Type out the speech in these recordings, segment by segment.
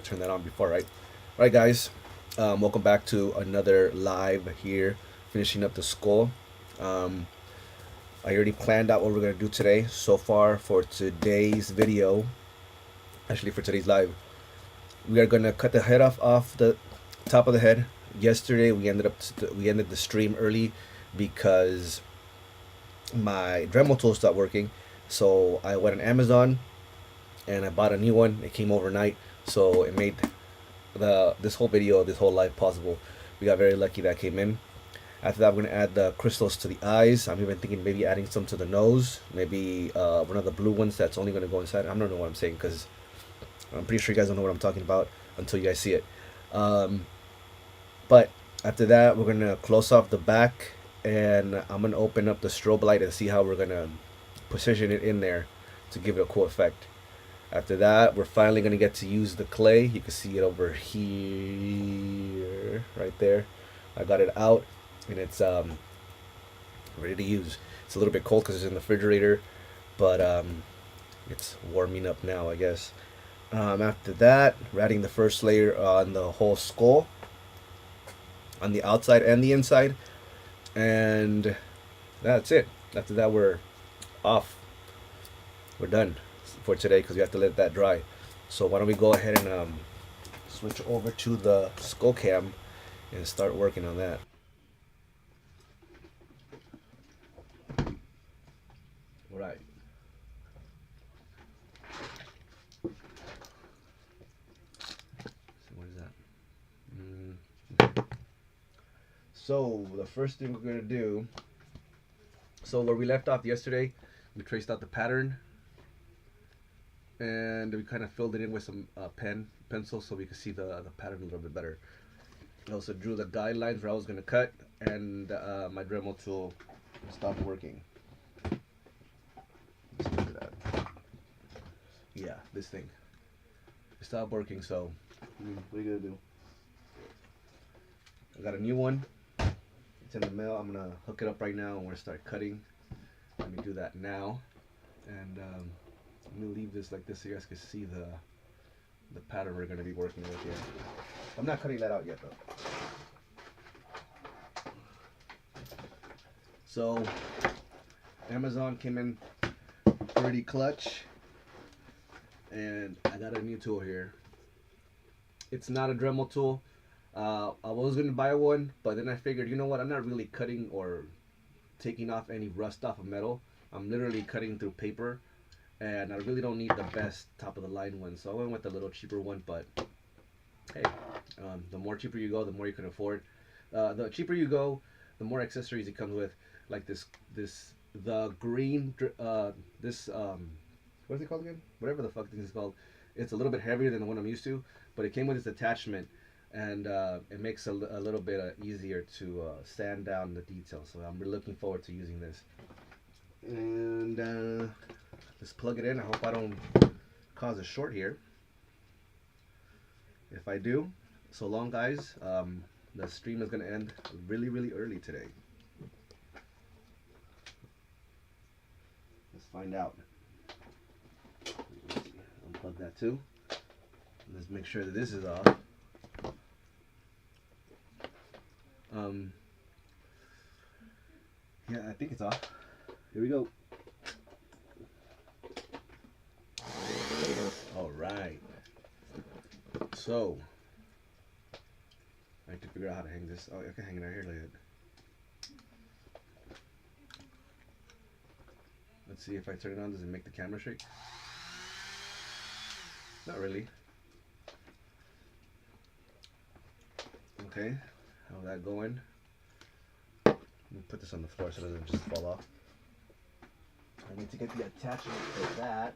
to turn that on before, right? All right, guys. Welcome back to another live here, finishing up the skull. Um, I already planned out what we're gonna do today. So far for today's video, actually for today's live, we are gonna cut the head off the top of the head. Yesterday we ended the stream early because my Dremel tool stopped working. So I went on Amazon and I bought a new one. It came overnight, so it made this whole video, this whole live possible. We got very lucky that came in. After that, we're gonna add the crystals to the eyes. I'm even thinking maybe adding some to the nose. Maybe one of the blue ones that's only gonna go inside. I don't know what I'm saying because I'm pretty sure you guys don't know what I'm talking about until you guys see it. Um, but after that, we're gonna close off the back, and I'm gonna open up the strobe light and see how we're gonna position it in there to give it a cool effect. After that, we're finally gonna get to use the clay. You can see it over here, right there. I got it out, and it's ready to use. It's a little bit cold because it's in the refrigerator, but it's warming up now, I guess. After that, we're adding the first layer on the whole skull, on the outside and the inside, and that's it. After that, we're off. We're done for today because we have to let that dry. So why don't we go ahead and switch over to the skull cam and start working on that. All right. So what is that? So the first thing we're gonna do. So where we left off yesterday, we traced out the pattern, and we kind of filled it in with some pencil so we could see the pattern a little bit better. I also drew the guidelines where I was gonna cut, and my Dremel tool stopped working. Let's look at that. Yeah, this thing. It stopped working, so what are you gonna do? I got a new one. It's in the mail. I'm gonna hook it up right now and we're gonna start cutting. Let me do that now, and I'm gonna leave this like this so you guys can see the pattern we're gonna be working with here. I'm not cutting that out yet though. So Amazon came in pretty clutch, and I got a new tool here. It's not a Dremel tool. I was gonna buy one, but then I figured, you know what? I'm not really cutting or taking off any rust off of metal. I'm literally cutting through paper, and I really don't need the best top of the line one. So I went with a little cheaper one, but hey, the more cheaper you go, the more you can afford. The cheaper you go, the more accessories it comes with, like the green, this what is it called again? Whatever the fuck this is called. It's a little bit heavier than the one I'm used to, but it came with this attachment, and it makes a little bit easier to sand down the details. So I'm really looking forward to using this. And let's plug it in. I hope I don't cause a short here. If I do, so long, guys. The stream is gonna end really, really early today. Let's find out. Let's see. Unplug that too. Let's make sure that this is off. Yeah, I think it's off. Here we go. All right. So I have to figure out how to hang this. Oh, I can hang it right here like that. Let's see if I turn it on. Does it make the camera shake? Not really. Okay, how's that going? Let me put this on the floor so it doesn't just fall off. I need to get the attachment for that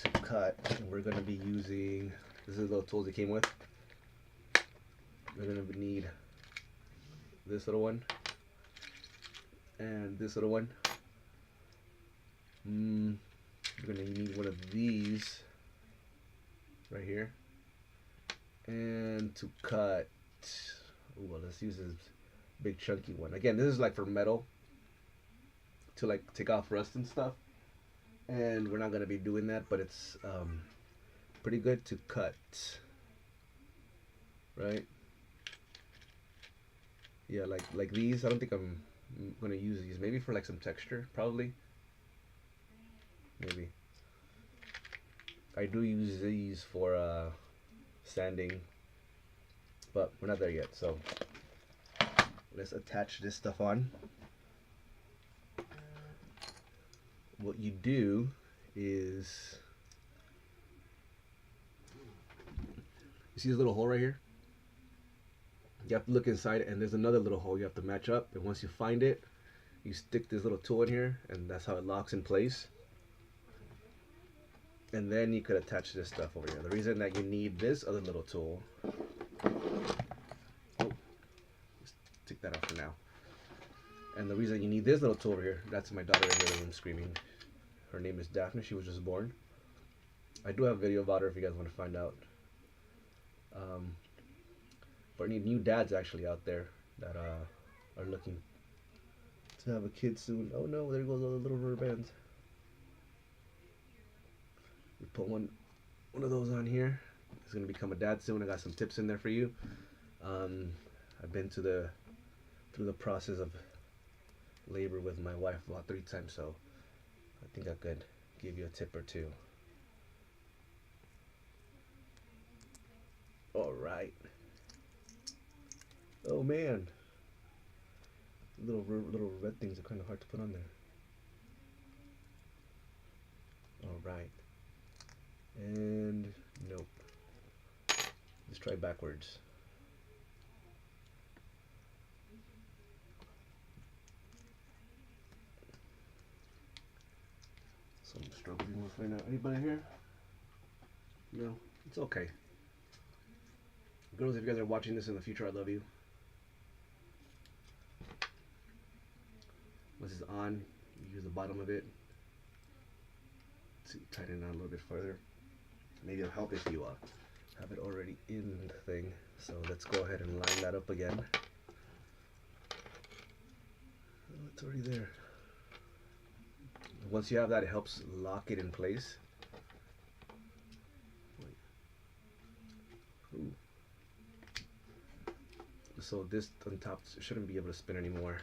to cut. And we're going to be using, this is the tools it came with. We're going to need this little one and this little one. We're going to need one of these right here. And to cut, well, let's use this big chunky one. Again, this is like for metal, to like take off rust and stuff. and we're not going to be doing that, but it's pretty good to cut, right? Yeah, like these. I don't think I'm gonna use these. Maybe for like some texture, probably. Maybe. I do use these for sanding, but we're not there yet. So let's attach this stuff on. What you do is, you see this little hole right here? You have to look inside, and there's another little hole you have to match up. And once you find it, you stick this little tool in here, and that's how it locks in place. And then you could attach this stuff over here. The reason that you need this other little tool, oh, let's take that off for now. And the reason you need this little tool over here, that's my daughter in the other room screaming. Her name is Daphne. She was just born. I do have a video about her if you guys want to find out. But I need new dads actually out there that are looking to have a kid soon. Oh no, there goes all the little rubber bands. We put one of those on here. He's gonna become a dad soon. I got some tips in there for you. I've been through the process of labor with my wife about 3 times, so I think I could give you a tip or two. All right. Oh man, little red things are kind of hard to put on there. All right, and nope. Let's try backwards. So I'm struggling with right now. Anybody here? No, it's okay. Girls, if you guys are watching this in the future, I love you. Once it's on, you use the bottom of it to tighten it on a little bit further. Maybe it'll help if you have it already in the thing. So let's go ahead and line that up again. Oh, it's already there. Once you have that, it helps lock it in place. Ooh. So this on top shouldn't be able to spin anymore.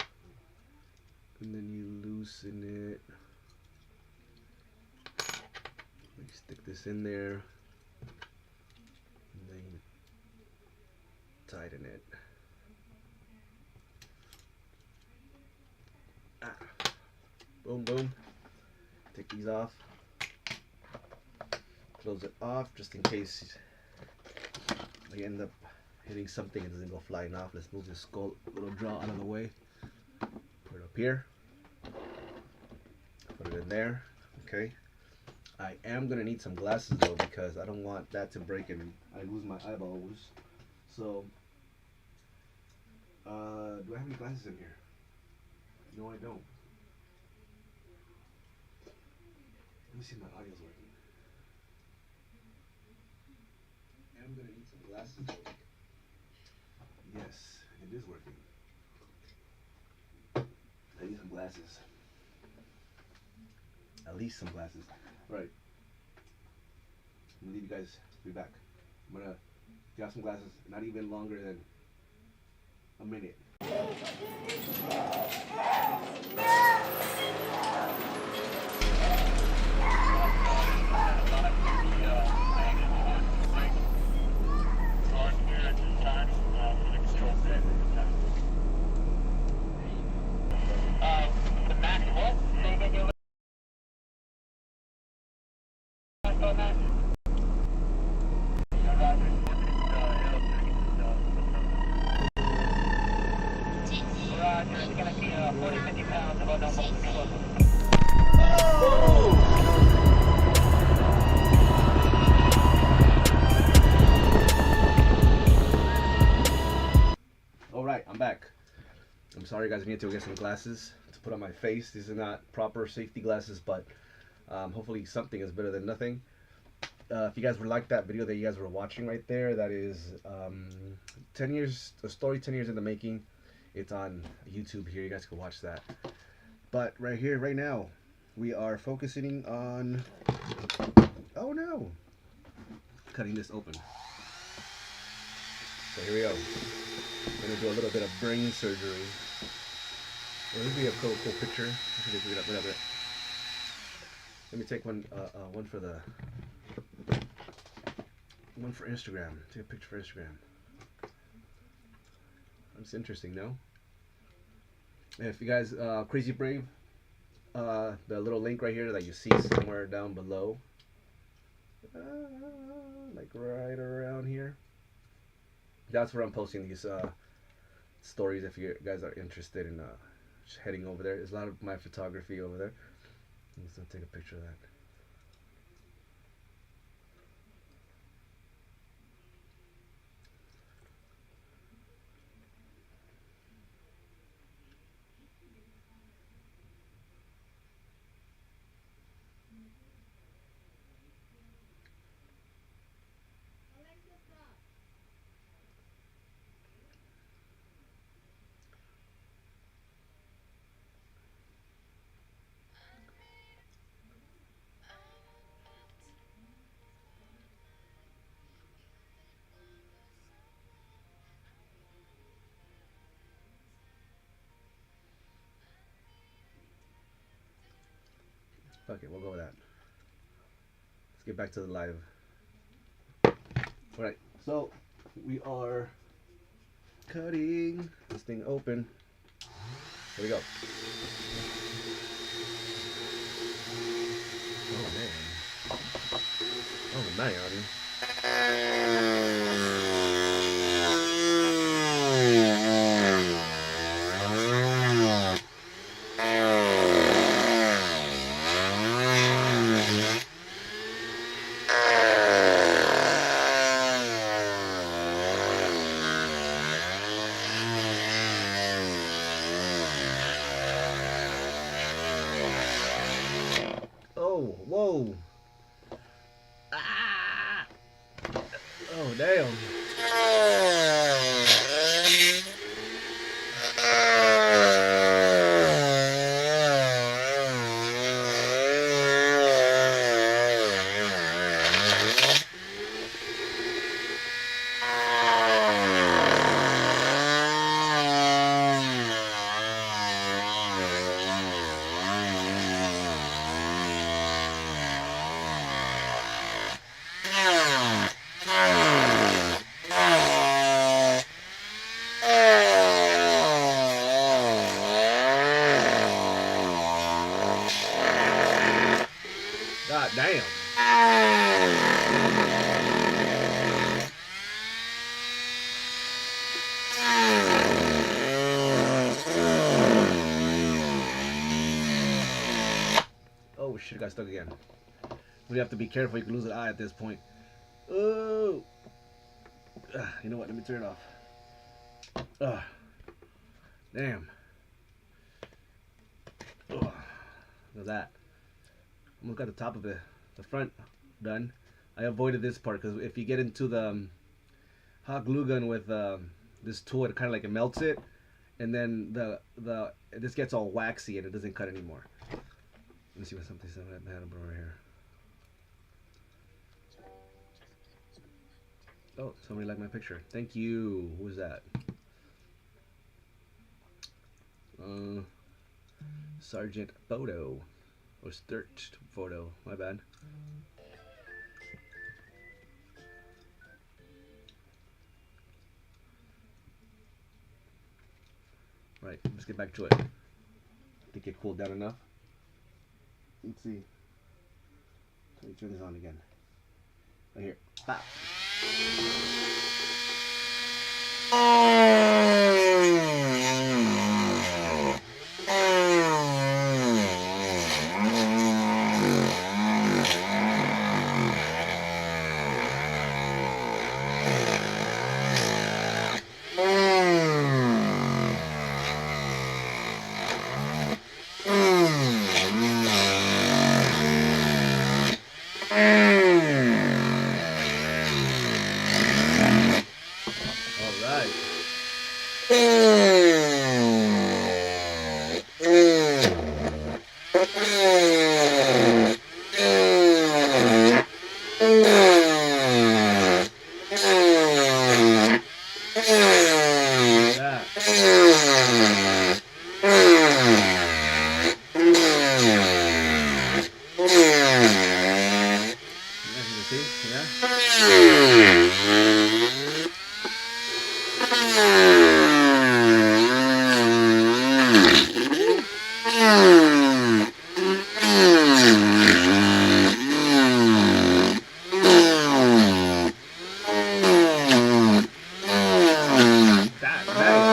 And then you loosen it. You stick this in there. And then you tighten it. Ah. Boom, boom. Take these off. Close it off just in case you end up hitting something and it doesn't go flying off. Let's move this skull little jaw out of the way. Put it up here. Put it in there. Okay. I am gonna need some glasses though, because I don't want that to break and I lose my eyeballs. So, do I have any glasses in here? No, I don't. Let me see if my audio's working. I'm gonna need some glasses though. Yes, it is working. I need some glasses. At least some glasses. Right. I'm gonna leave you guys. Be back. I'm gonna get some glasses. Not even longer than a minute. Alright, I'm back. I'm sorry guys, I need to get some glasses to put on my face. These are not proper safety glasses, but hopefully something is better than nothing. If you guys were like that video that you guys were watching right there, that is 10 years, a story 10 years in the making. It's on YouTube here, you guys can watch that. But right here, right now, we are focusing on, oh no, cutting this open. So here we go. I'm gonna do a little bit of brain surgery. Well, this would be a cool picture. I should just whatever. Let me take one for Instagram. Take a picture for Instagram. That's interesting, no? And if you guys, Crazy Brave, the little link right here that you see somewhere down below, like right around here, that's where I'm posting these stories. If you guys are interested in heading over there, there's a lot of my photography over there. I'm just gonna take a picture of that. Okay, we'll go with that. Let's get back to the live. Alright, so we are cutting this thing open. Here we go. Oh man. Oh man. Oh, whoa. Ah! Oh, damn. God damn. Oh shit, got stuck again. We have to be careful, you can lose an eye at this point. Oh! You know what, let me turn it off. Damn. Look at that. Almost got the top of it, the front done. I avoided this part because if you get into the hot glue gun with this tool, it kind of like it melts it, and then this gets all waxy and it doesn't cut anymore. Let me see what something I had over here. Oh, somebody liked my picture. Thank you. Who was that? Sergeant Photo. Or Sturt Photo. My bad. Right, let's get back to it. I think it cooled down enough. Let's see. Let me turn this on again. Right here. Bop. Alright. that. Yeah, you see? That nice.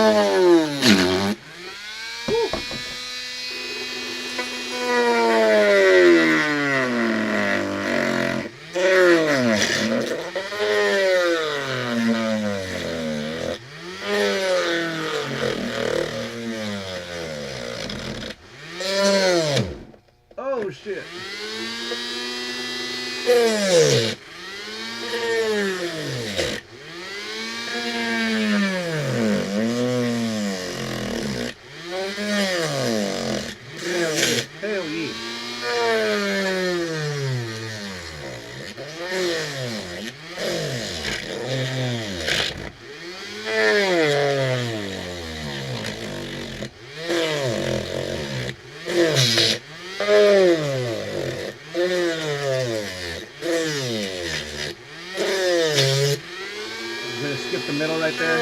Oh shit. Hell I'm gonna skip the middle right there.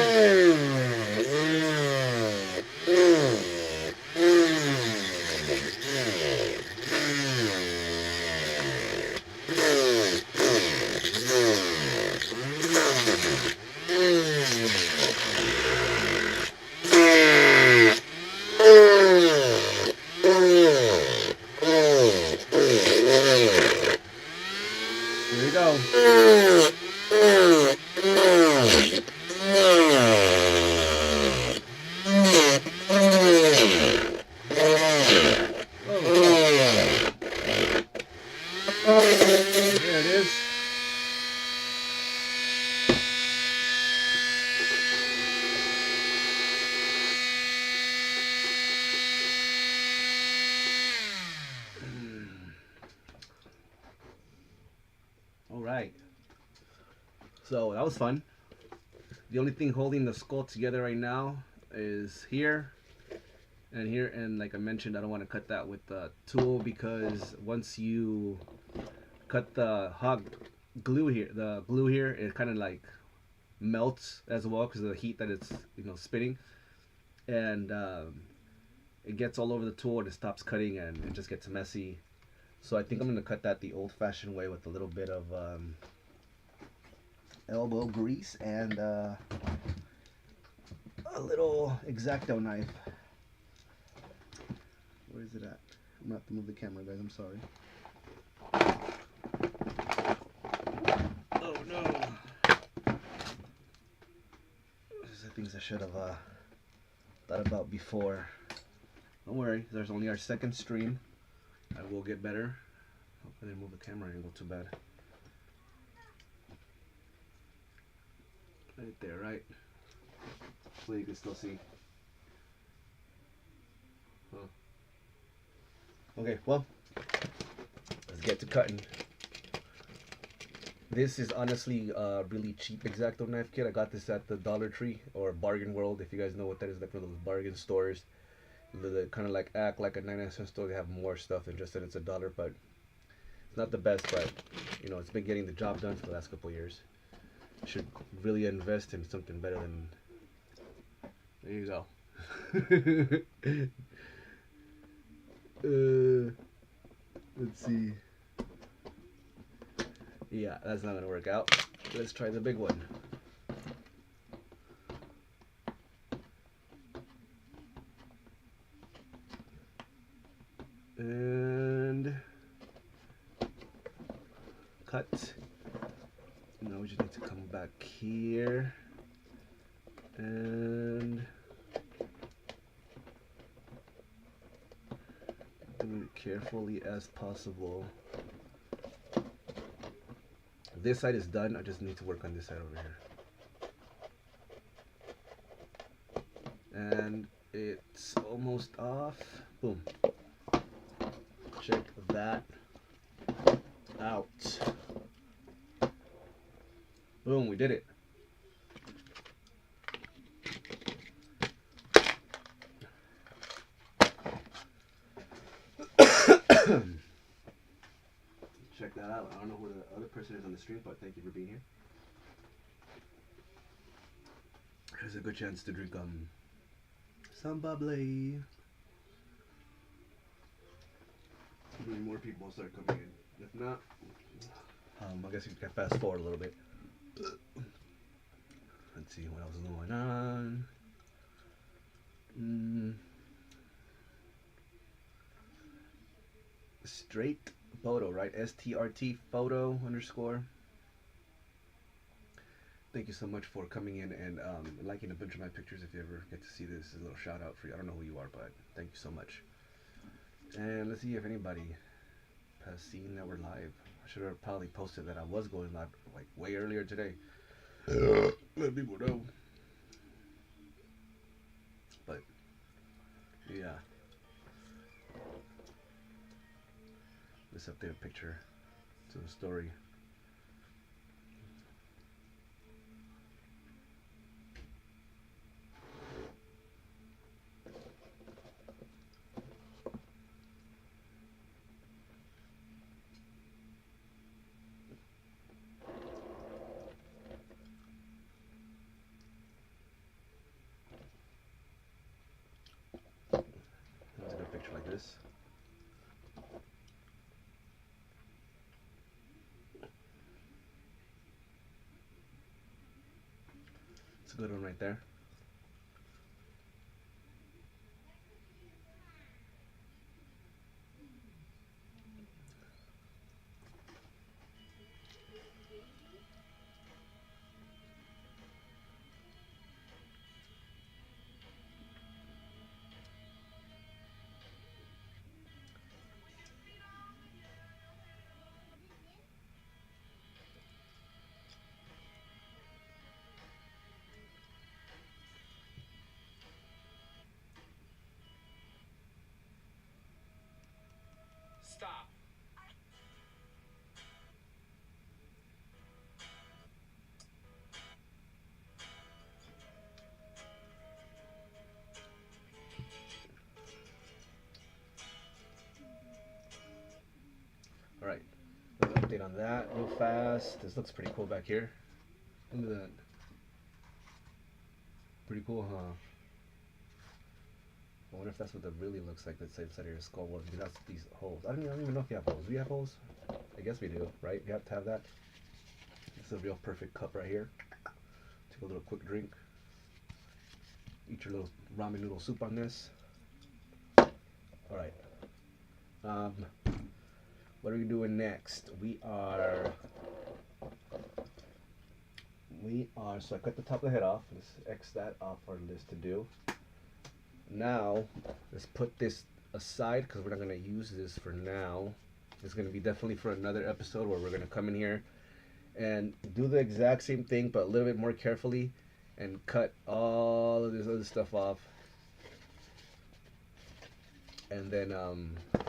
Here we go. There it is. All right. So that was fun. The only thing holding the skull together right now is here and here. And like I mentioned, I don't want to cut that with the tool because once you cut the hot glue here, it kind of like melts as well because of the heat that it's spinning, and it gets all over the tool and it stops cutting and it just gets messy. So I think I'm gonna cut that the old-fashioned way with a little bit of elbow grease and a little X-Acto knife. Where is it at? I'm gonna have to move the camera, guys. I'm sorry. Oh no! These are things I should have thought about before. Don't worry, there's only our second stream. I will get better. Hope I didn't move the camera angle too bad. Right there, right? So you can still see. Huh. Okay, well, let's get to cutting. This is honestly a really cheap X-Acto knife kit. I got this at the Dollar Tree or Bargain World, if you guys know what that is, like one of those bargain stores. They kind of like act like a 99-cent store. They have more stuff than just that it's $1, but it's not the best. But it's been getting the job done for the last couple of years. Should really invest in something better than. There you go. Let's see. Yeah, that's not gonna work out. Let's try the big one. And cut. Now we just need to come back here and do it carefully as possible. This side is done. I just need to work on this side over here. And it's almost off. Boom. Check that out. Boom, we did it. I don't know who the other person is on the stream, but thank you for being here. There's a good chance to drink some bubbly. Maybe more people will start coming in. If not, I guess you can fast forward a little bit. Let's see what else is going on. Straight photo, right? STRT photo underscore. Thank you so much for coming in and liking a bunch of my pictures. If you ever get to see this, a little shout out for you. I don't know who you are, but thank you so much. And let's see if anybody has seen that we're live. I should have probably posted that I was going live like way earlier today. Let people know. But yeah, let's update a picture to the story. That's a good picture like this. It's a good one right there. Stop. All right, let's update on that real fast. This looks pretty cool back here. Look at that. Pretty cool, huh? I wonder if that's what it really looks like. Let's say inside of your skull. Well, that's these holes. I don't even know if you have holes. Do you have holes? I guess we do, right? You have to have that. This is a real perfect cup right here. Take a little quick drink. Eat your little ramen noodle soup on this. All right. What are we doing next? We are. So I cut the top of the head off. Let's X that off our list to do. Now, let's put this aside because we're not going to use this for now. It's going to be definitely for another episode where we're going to come in here and do the exact same thing but a little bit more carefully and cut all of this other stuff off. And then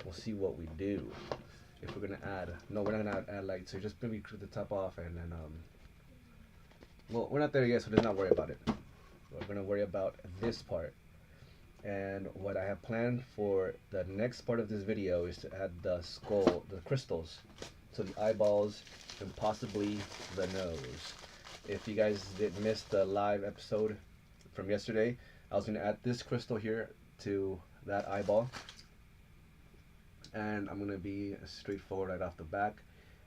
we'll see what we do. If we're going to add. No, we're not going to add lights. So just maybe cut the top off and then... well, we're not there yet, so let's not worry about it. We're going to worry about this part. And what I have planned for the next part of this video is to add the skull, the crystals, to the eyeballs and possibly the nose. If you guys didn't miss the live episode from yesterday, I was going to add this crystal here to that eyeball. And I'm going to be straightforward right off the back.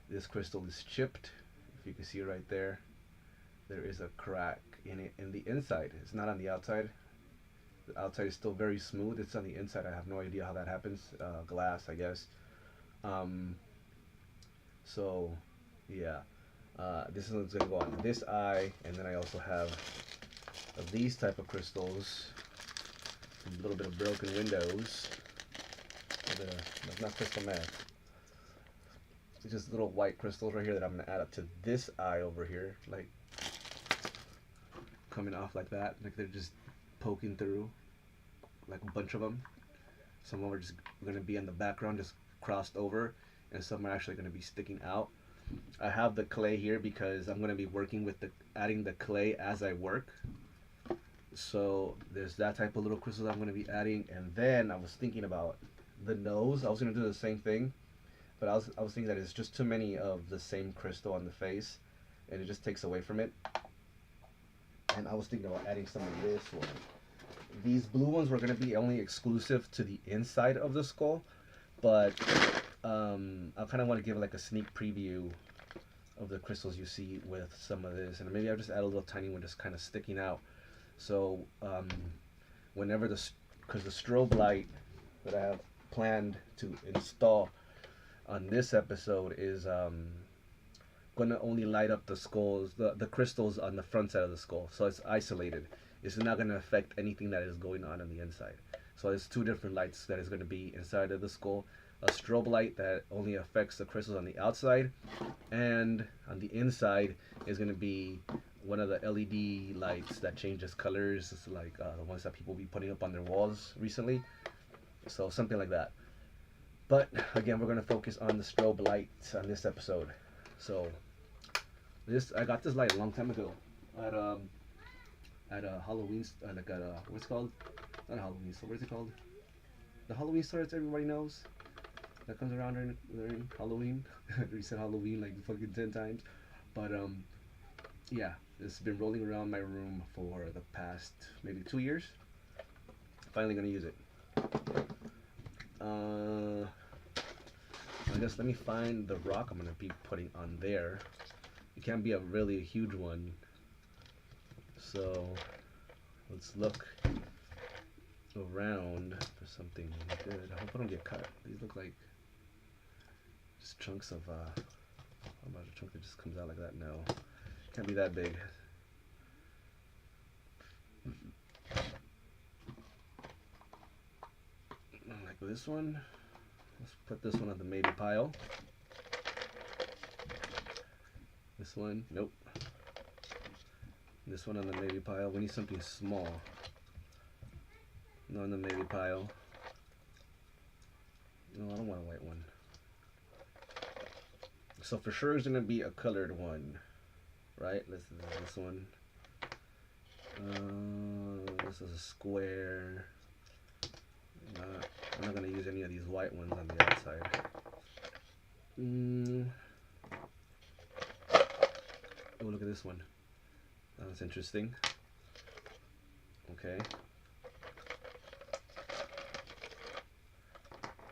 This crystal is chipped. If you can see right there, there is a crack in it in the inside. It's not on the outside. The outside is still very smooth. It's on the inside. I have no idea how that happens. Glass, I guess. So, yeah. This one's going to go on this eye. And then I also have these type of crystals. A little bit of broken windows. That's not crystal meth. It's just little white crystals right here that I'm going to add up to this eye over here. Like, coming off like that. Like they're just poking through. Like a bunch of them. Some of them are just going to be in the background, just crossed over. And some are actually going to be sticking out. I have the clay here because I'm going to be working with adding the clay as I work. So there's that type of little crystal I'm going to be adding. And then I was thinking about the nose. I was going to do the same thing. But I was thinking that it's just too many of the same crystal on the face, and it just takes away from it. And I was thinking about adding some of this one. These blue ones were gonna be only exclusive to the inside of the skull, but I kind of want to give like a sneak preview of the crystals you see with some of this, and maybe I'll just add a little tiny one just kind of sticking out. So whenever because the strobe light that I have planned to install on this episode is gonna only light up the skulls, the crystals on the front side of the skull, so it's isolated. It's not gonna affect anything that is going on the inside. So there's two different lights that is gonna be inside of the skull. A strobe light that only affects the crystals on the outside, and on the inside is gonna be one of the LED lights that changes colors. It's like the ones that people be putting up on their walls recently. So something like that. But again, we're gonna focus on the strobe lights on this episode. So I got this light a long time ago at a Halloween, like at a, what's it called? Not a Halloween store. What is it called? The Halloween store that everybody knows that comes around during Halloween. I already said Halloween like fucking 10 times, but yeah, it's been rolling around my room for the past maybe 2 years. Finally gonna use it. I guess let me find the rock I'm gonna be putting on there. It can't be a really huge one, so let's look around for something good. I hope I don't get cut. These look like just chunks of how about a chunk that just comes out like that? No, can't be that big. Like this one. Let's put this one on the maybe pile. This one, nope. This one on the maybe pile. We need something small. No, on the maybe pile. No, I don't want a white one. So for sure it's gonna be a colored one, right? This one. This is a square. I'm not gonna use any of these white ones on the outside. Oh, look at this one. That's interesting. Okay.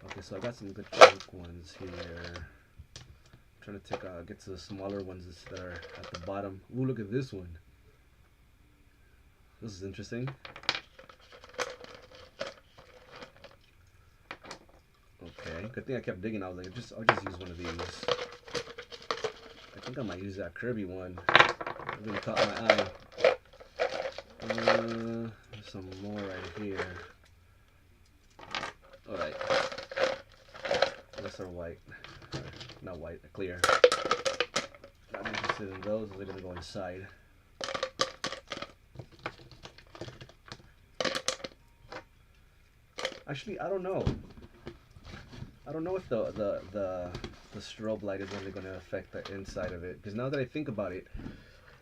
Okay, so I got some good chunk ones here. I'm trying to get to the smaller ones that are at the bottom. Ooh, look at this one. This is interesting. Okay, good thing I kept digging. I was like, I'll just use one of these. I think I might use that Kirby one. It really caught my eye. There's some more right here. Alright. That's our white. Not white, clear. Not interested in those. They're gonna go inside. Actually, I don't know. I don't know if the strobe light is only going to affect the inside of it. Because now that I think about it,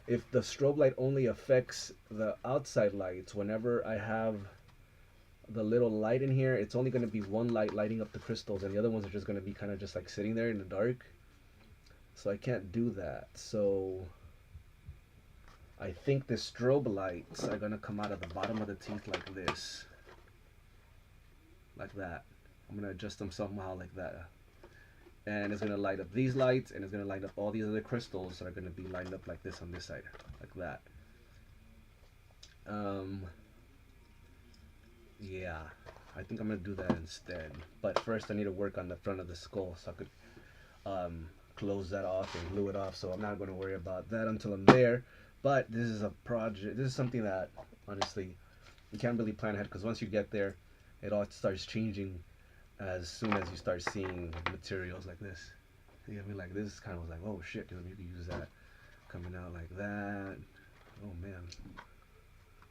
if the strobe light only affects the outside lights, whenever I have the little light in here, it's only going to be one light lighting up the crystals, and the other ones are just going to be kind of just like sitting there in the dark. So I can't do that. So I think the strobe lights are going to come out of the bottom of the teeth like this. Like that. I'm going to adjust them somehow like that. And it's going to light up these lights, and it's going to light up all these other crystals that are going to be lined up like this on this side. Like that. Yeah. I think I'm going to do that instead. But first I need to work on the front of the skull so I could close that off and glue it off. So I'm not going to worry about that until I'm there. But this is a project. This is something that, honestly, you can't really plan ahead, because once you get there, it all starts changing as soon as you start seeing materials like this. You know what I mean? Like this kind of was like, oh shit, dude, you can use that coming out like that. Oh man.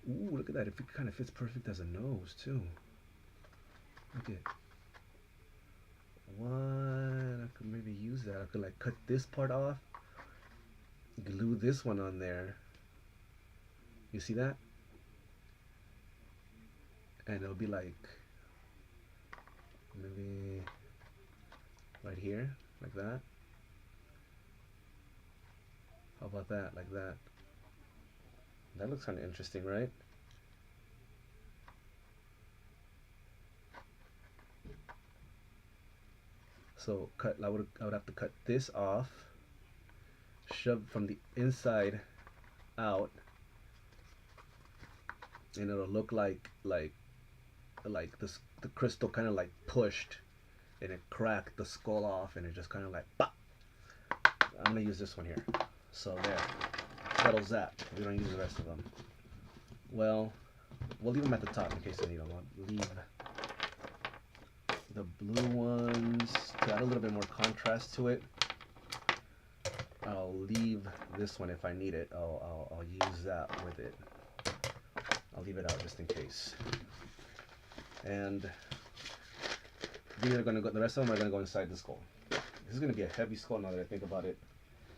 Ooh, look at that. It kind of fits perfect as a nose too. Look at what? I could maybe use that. I could like cut this part off, glue this one on there. You see that? And it'll be like maybe right here. like that. How about that, like that? That looks kind of interesting, right? So I would have to cut this off, shove from the inside out, and it'll look like this the crystal kind of like pushed, and it cracked the skull off, and it just kind of like pop. I'm gonna use this one here. So there, settles that. We don't use the rest of them. Well, we'll leave them at the top in case I need them. I'll leave the blue ones to add a little bit more contrast to it. I'll leave this one if I need it. I'll use that with it. I'll leave it out just in case. And these are gonna go. The rest of them are gonna go inside the skull. This is gonna be a heavy skull now that I think about it.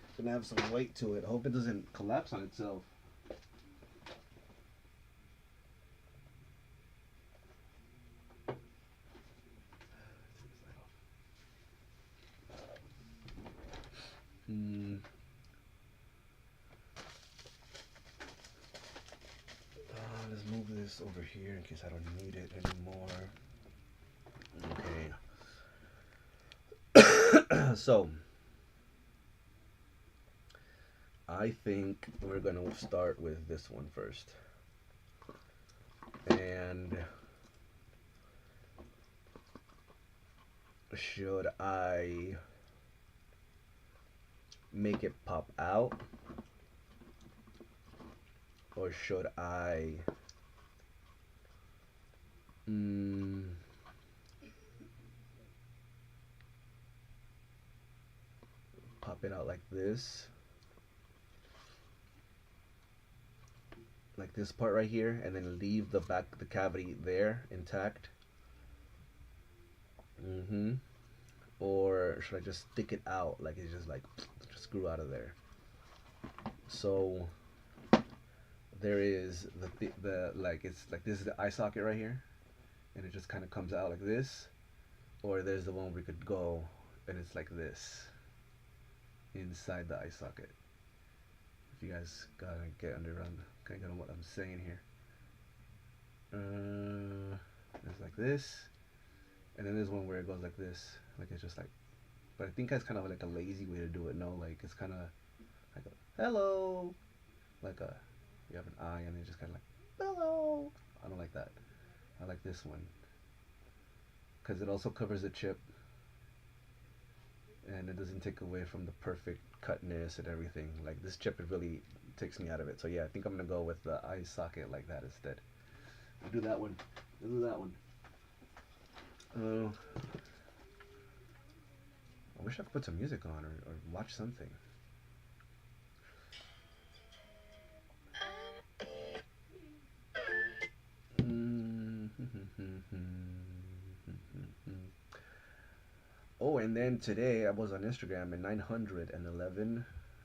It's gonna have some weight to it. I hope it doesn't collapse on itself. Let's move this over here in case I don't need it anymore. Okay. So, I think we're gonna start with this one first. And should I make it pop out, or should I pop it out like this part right here, and then leave the cavity there intact? Or should I just stick it out like it's just like just screw out of there? So there is the like, it's like this is the eye socket right here, and it just kind of comes out like this. Or there's the one we could go and it's like this inside the eye socket. If you guys gotta get around what I'm saying here. It's like this, and then there's one where it goes like this, like it's just like, but I think that's kind of like a lazy way to do it. No, like it's kind of like a hello, like a, you have an eye and it's just kind of like hello. I don't like that. I like this one because it also covers the chip and it doesn't take away from the perfect cutness and everything. Like this chip, it really takes me out of it. So yeah, I think I'm gonna go with the eye socket like that instead. I'll do that one. I'll do that one. I wish I could put some music on or watch something. Oh, and then today I was on Instagram at 911.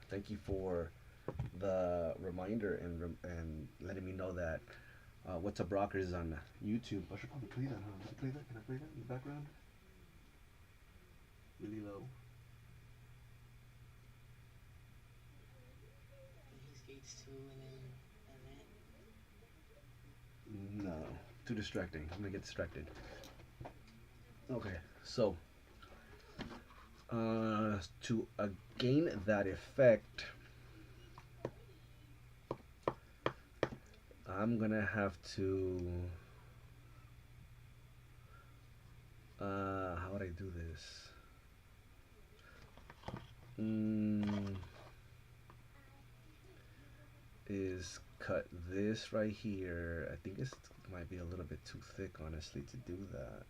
Thank you for the reminder and letting me know that What's Up Rockers is on YouTube. I should probably play that, huh? Can I play that? Can I play that in the background? Really low. No, too distracting. I'm gonna get distracted. Okay, so to gain that effect, I'm gonna have to how would I do this? Is cut this right here. I think it might be a little bit too thick, honestly, to do that.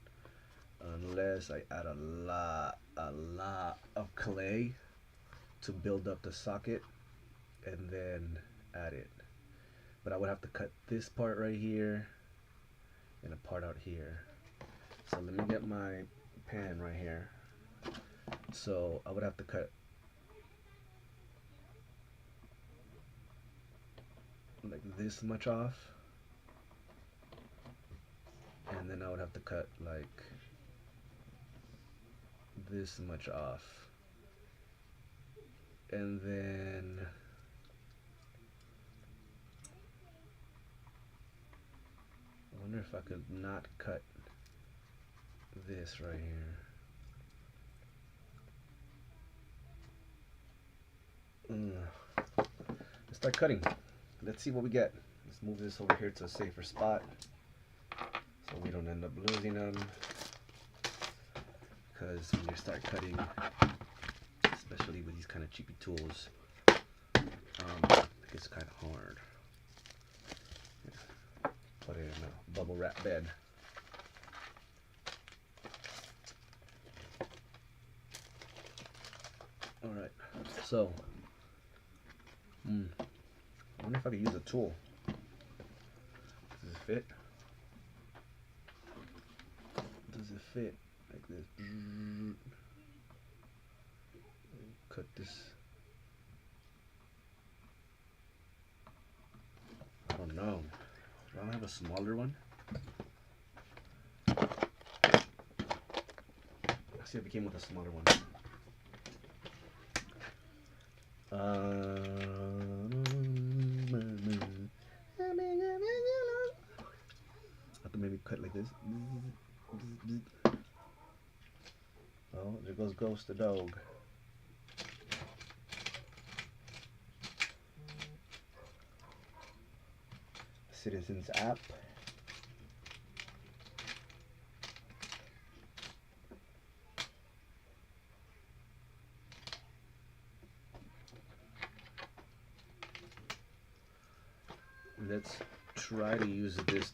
Unless I add a lot of clay to build up the socket and then add it. But I would have to cut this part right here and a part out here. So let me get my pan right here. So I would have to cut like this much off, and then I would have to cut like this much off. And then I wonder if I could not cut this right here. Let's start cutting. Let's see what we get. Let's move this over here to a safer spot so we don't end up losing them. Because when you start cutting, especially with these kind of cheapy tools, it gets kind of hard. Yeah. Put it in a bubble wrap bed. Alright, so I wonder if I could use a tool. Does it fit? Does it fit like this? Cut this. I don't know. Do I have a smaller one? Let's see if it came with a smaller one. I have to maybe cut like this. Oh, there goes Ghost the dog. Citizens app. Let's try to use this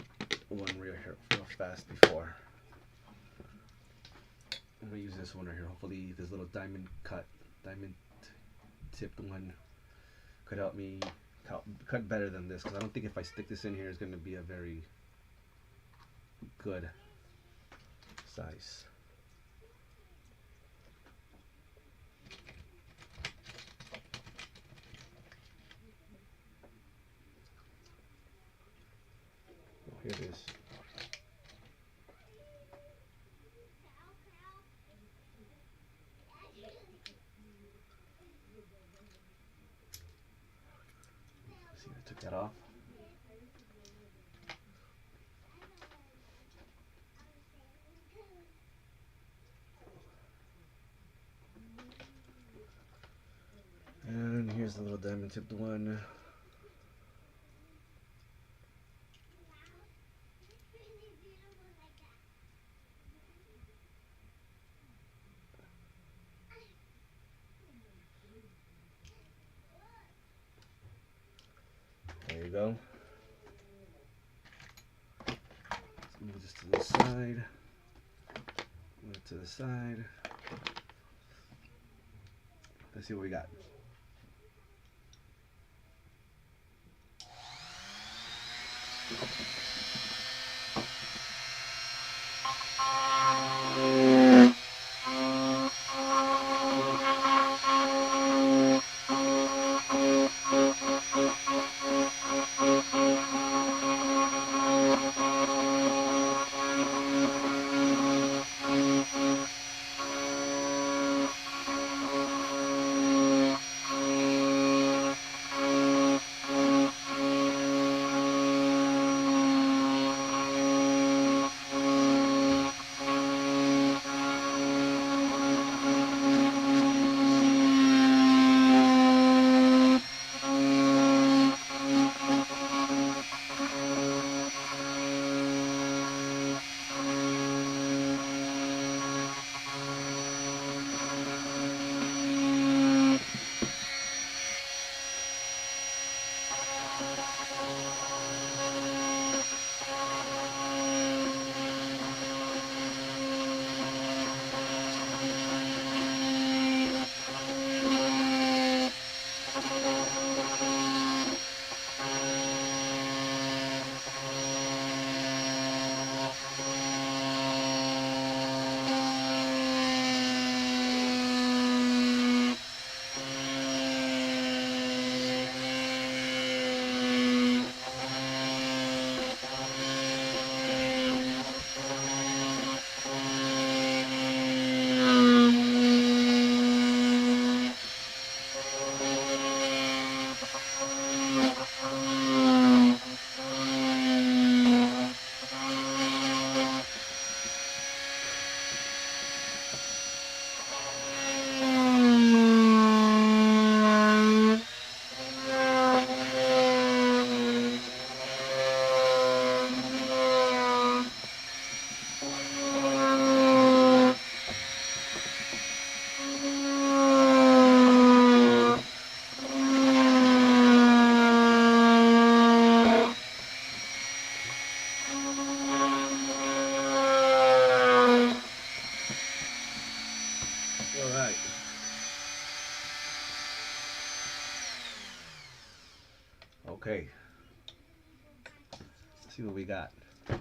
one real fast before. I'm gonna use this one right here. Hopefully this little diamond tipped one could help me cut better than this, because I don't think if I stick this in here is going to be a very good size. Oh, here it is. See, I took that off. And here's the little diamond tipped one. There you go. Let's move this to the side. Move it to the side. Let's see what we got. see what we got. So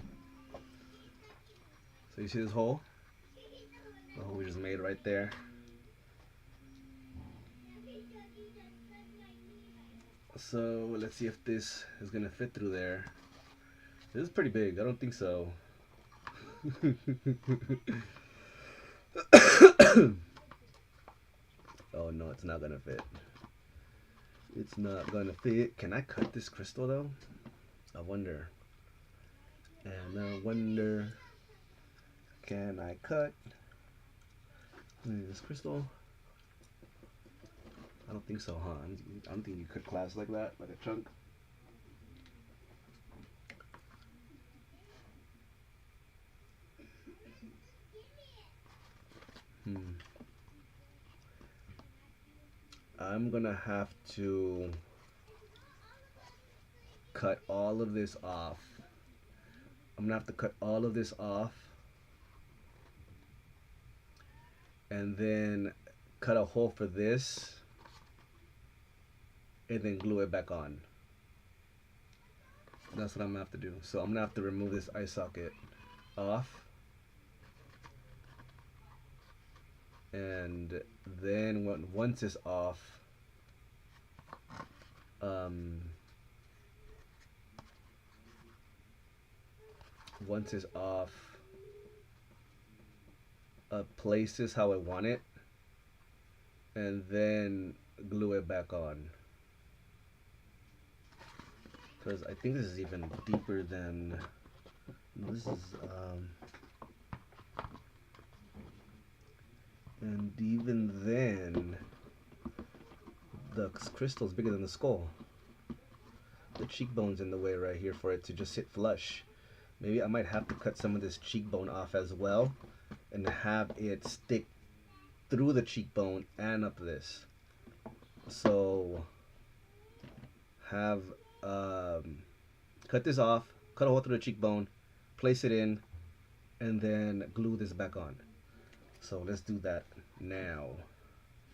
you see this hole? The hole we just made right there. So let's see if this is gonna fit through there. This is pretty big. I don't think so. Oh no, it's not gonna fit. It's not gonna fit. Can I cut this crystal though? I wonder. And I wonder, can I cut this crystal? I don't think so, huh? I don't think you cut glass like that, like a chunk. I'm gonna have to cut all of this off. I'm gonna have to cut all of this off and then cut a hole for this and then glue it back on. That's what I'm gonna have to do. So I'm gonna have to remove this eye socket off, and then once it's off, place this how I want it, and then glue it back on. Because I think this is even deeper than this is. And even then, the crystal's bigger than the skull. The cheekbone's in the way right here for it to just sit flush. Maybe I might have to cut some of this cheekbone off as well and have it stick through the cheekbone and up this. So have cut this off, cut a hole through the cheekbone, place it in, and then glue this back on. So let's do that now.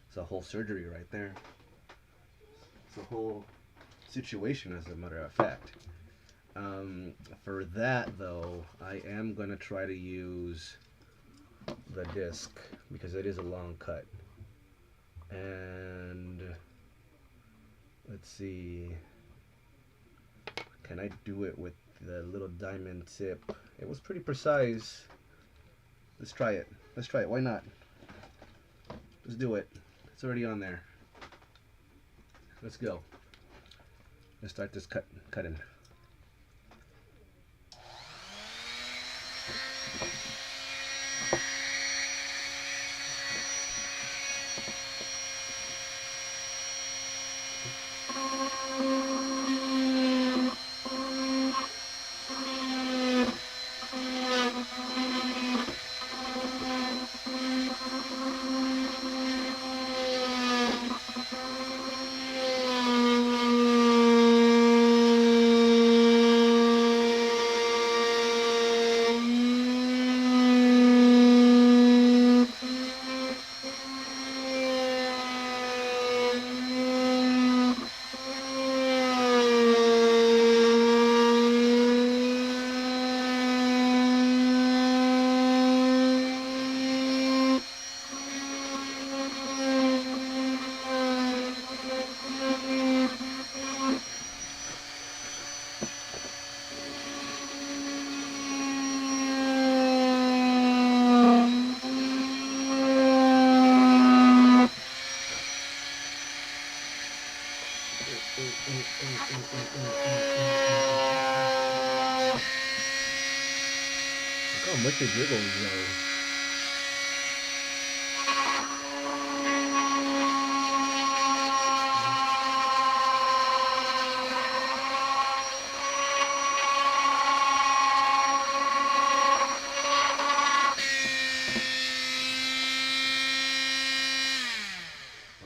It's a whole surgery right there. It's a whole situation, as a matter of fact. For that though, I am gonna try to use the disc because it is a long cut. And let's see, can I do it with the little diamond tip? It was pretty precise. Let's try it. Let's try it. Why not? Let's do it. It's already on there. Let's go. Let's start this cutting. Look how much it wiggles though.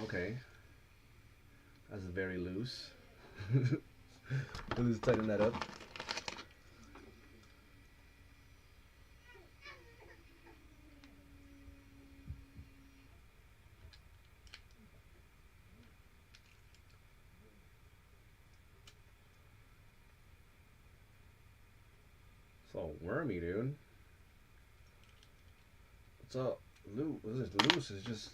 Okay, that's very loose. Let's tighten that up. It's all wormy, dude. What's up? Loose is just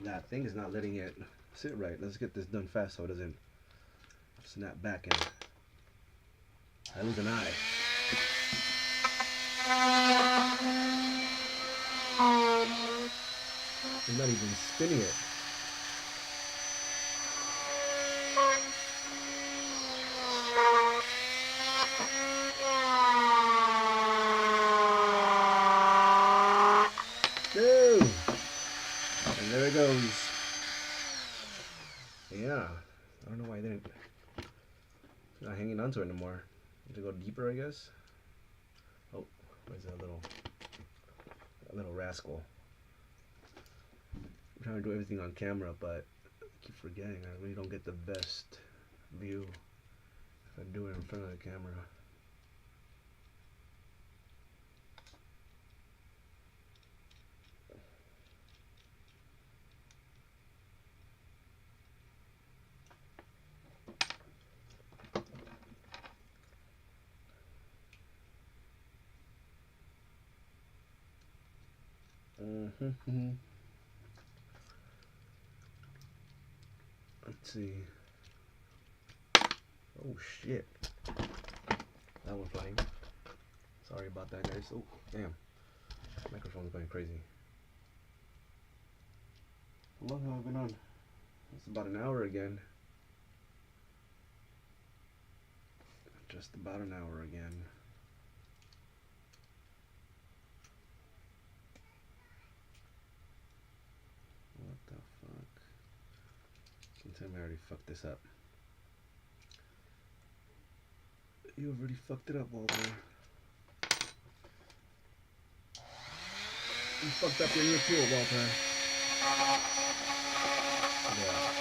that thing is not letting it sit right. Let's get this done fast so it doesn't snap back and I lose an eye. I'm not even spinning it. Dude! And there it goes. Yeah. I don't know why I didn't. It's not hanging onto it anymore. Need to go deeper, I guess. Oh, where's that little rascal? I'm trying to do everything on camera, but I keep forgetting. I really don't get the best view if I do it in front of the camera. Let's see. Oh shit. That one's flying. Sorry about that, guys. Oh, damn. Microphone's going crazy. How long have I been on? It's about an hour again. Just about an hour again. What the fuck? Sometime I already fucked this up. You already fucked it up, Walter. You fucked up your new tool, Walter. Yeah.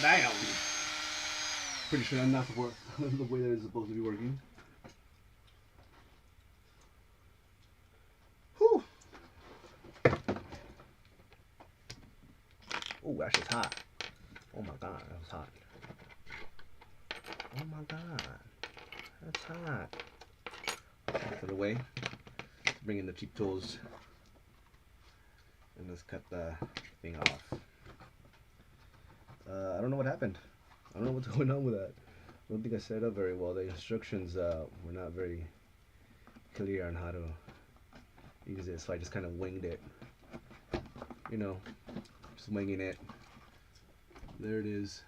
Damn. Pretty sure I'm not the way that it's supposed to be working. Whew. Oh, that shit's hot. Oh my god, that was hot. Oh my god, that's hot. Out of the way. Let's bring in the cheap tools and let's cut the thing off. I don't know what happened. I don't know what's going on with that. I don't think I set it up very well. The instructions were not very clear on how to use it, so I just kind of winged it. You know, just winging it. There it is.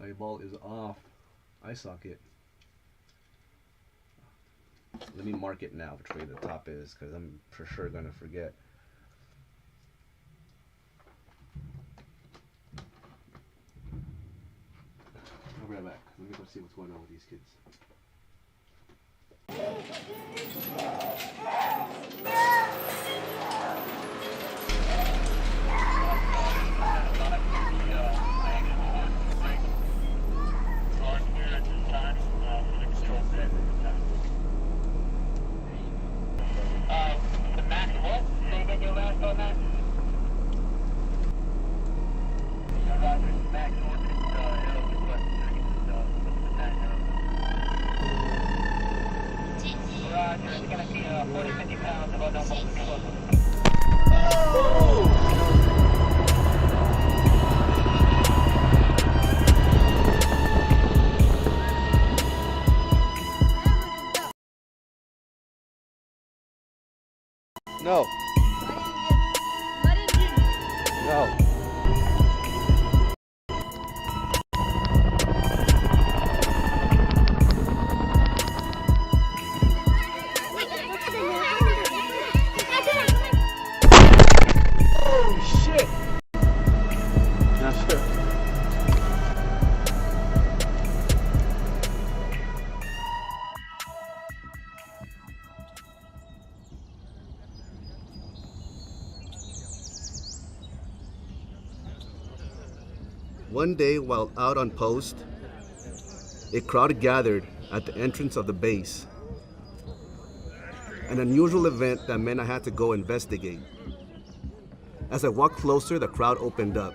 Eyeball is off. Eye socket. Let me mark it now which way the top is, because I'm for sure gonna forget. I'll be right back. Let me go see what's going on with these kids. The Max what? Say again your last on that? Roger, Max Orbit, Roger, it's gonna No. Let it in. No. Oh shit! Not sure. One day while out on post, a crowd gathered at the entrance of the base. An unusual event that meant I had to go investigate. As I walked closer, the crowd opened up.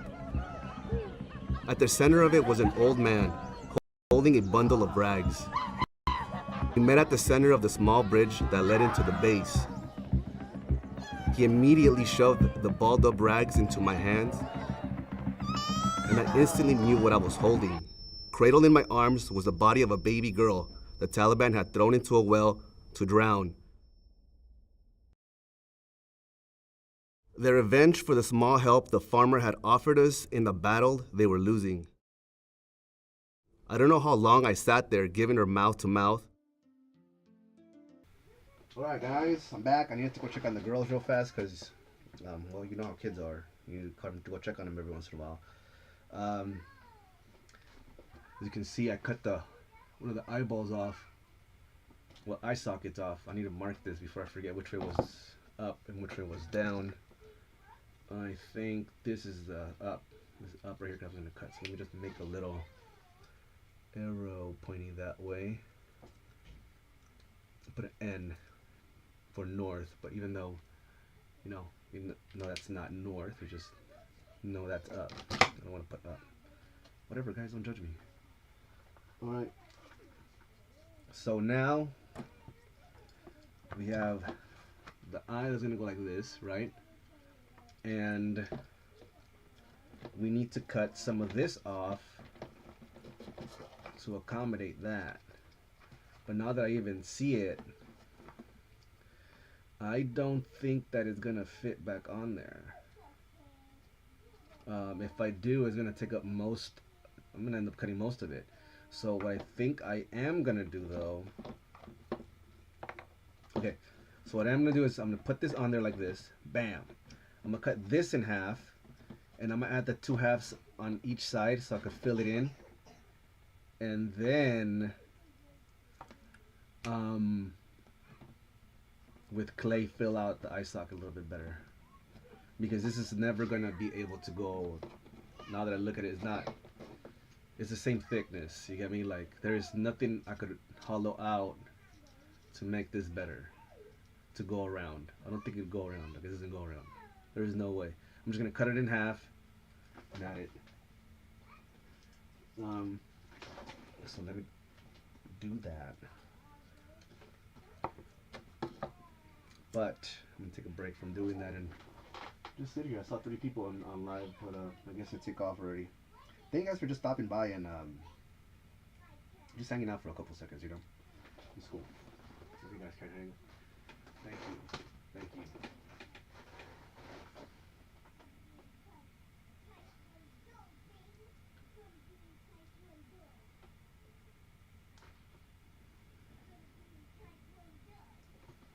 At the center of it was an old man holding a bundle of rags. We met at the center of the small bridge that led into the base. He immediately shoved the balled up rags into my hands, and I instantly knew what I was holding. Cradled in my arms was the body of a baby girl the Taliban had thrown into a well to drown. Their revenge for the small help the farmer had offered us in the battle they were losing. I don't know how long I sat there giving her mouth to mouth. Alright guys, I'm back. I needed to go check on the girls real fast because, well, you know how kids are. You come to go check on them every once in a while. As you can see, I cut one of the eyeballs off. Well, eye sockets off. I need to mark this before I forget which way was up and which way was down. I think this is the up. This is up right here because I'm going to cut. So let me just make a little arrow pointing that way. Put an N for north, but even though, you know that's not north, we just know that's up. I don't want to put up. Whatever, guys, don't judge me. Alright. So now we have the eye that's going to go like this, right? And we need to cut some of this off to accommodate that. But now that I even see it, I don't think that it's gonna fit back on there. If I do, it's gonna take up most. I'm gonna end up cutting most of it. So what I think I am gonna do though, okay, so what I'm gonna do is I'm gonna put this on there like this, bam. I'm gonna cut this in half, and I'm gonna add the two halves on each side so I can fill it in, and then with clay fill out the eye socket a little bit better, because this is never gonna be able to go. Now that I look at it, it's the same thickness, you get me? Like, there is nothing I could hollow out to make this better, to go around. I don't think it'd go around. Like, it doesn't go around. There is no way. I'm just gonna cut it in half and add it. So let me do that. But I'm gonna take a break from doing that and just sit here. I saw 3 people on live, but I guess I take off already. Thank you guys for just stopping by and just hanging out for a couple seconds, you know. It's cool. If you guys can hang. Thank you. Thank you.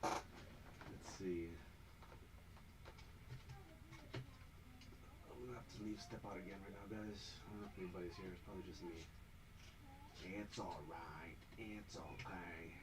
Let's see. I'm gonna have to step out again right now, guys. I don't know if anybody's here. It's probably just me. It's alright. It's okay.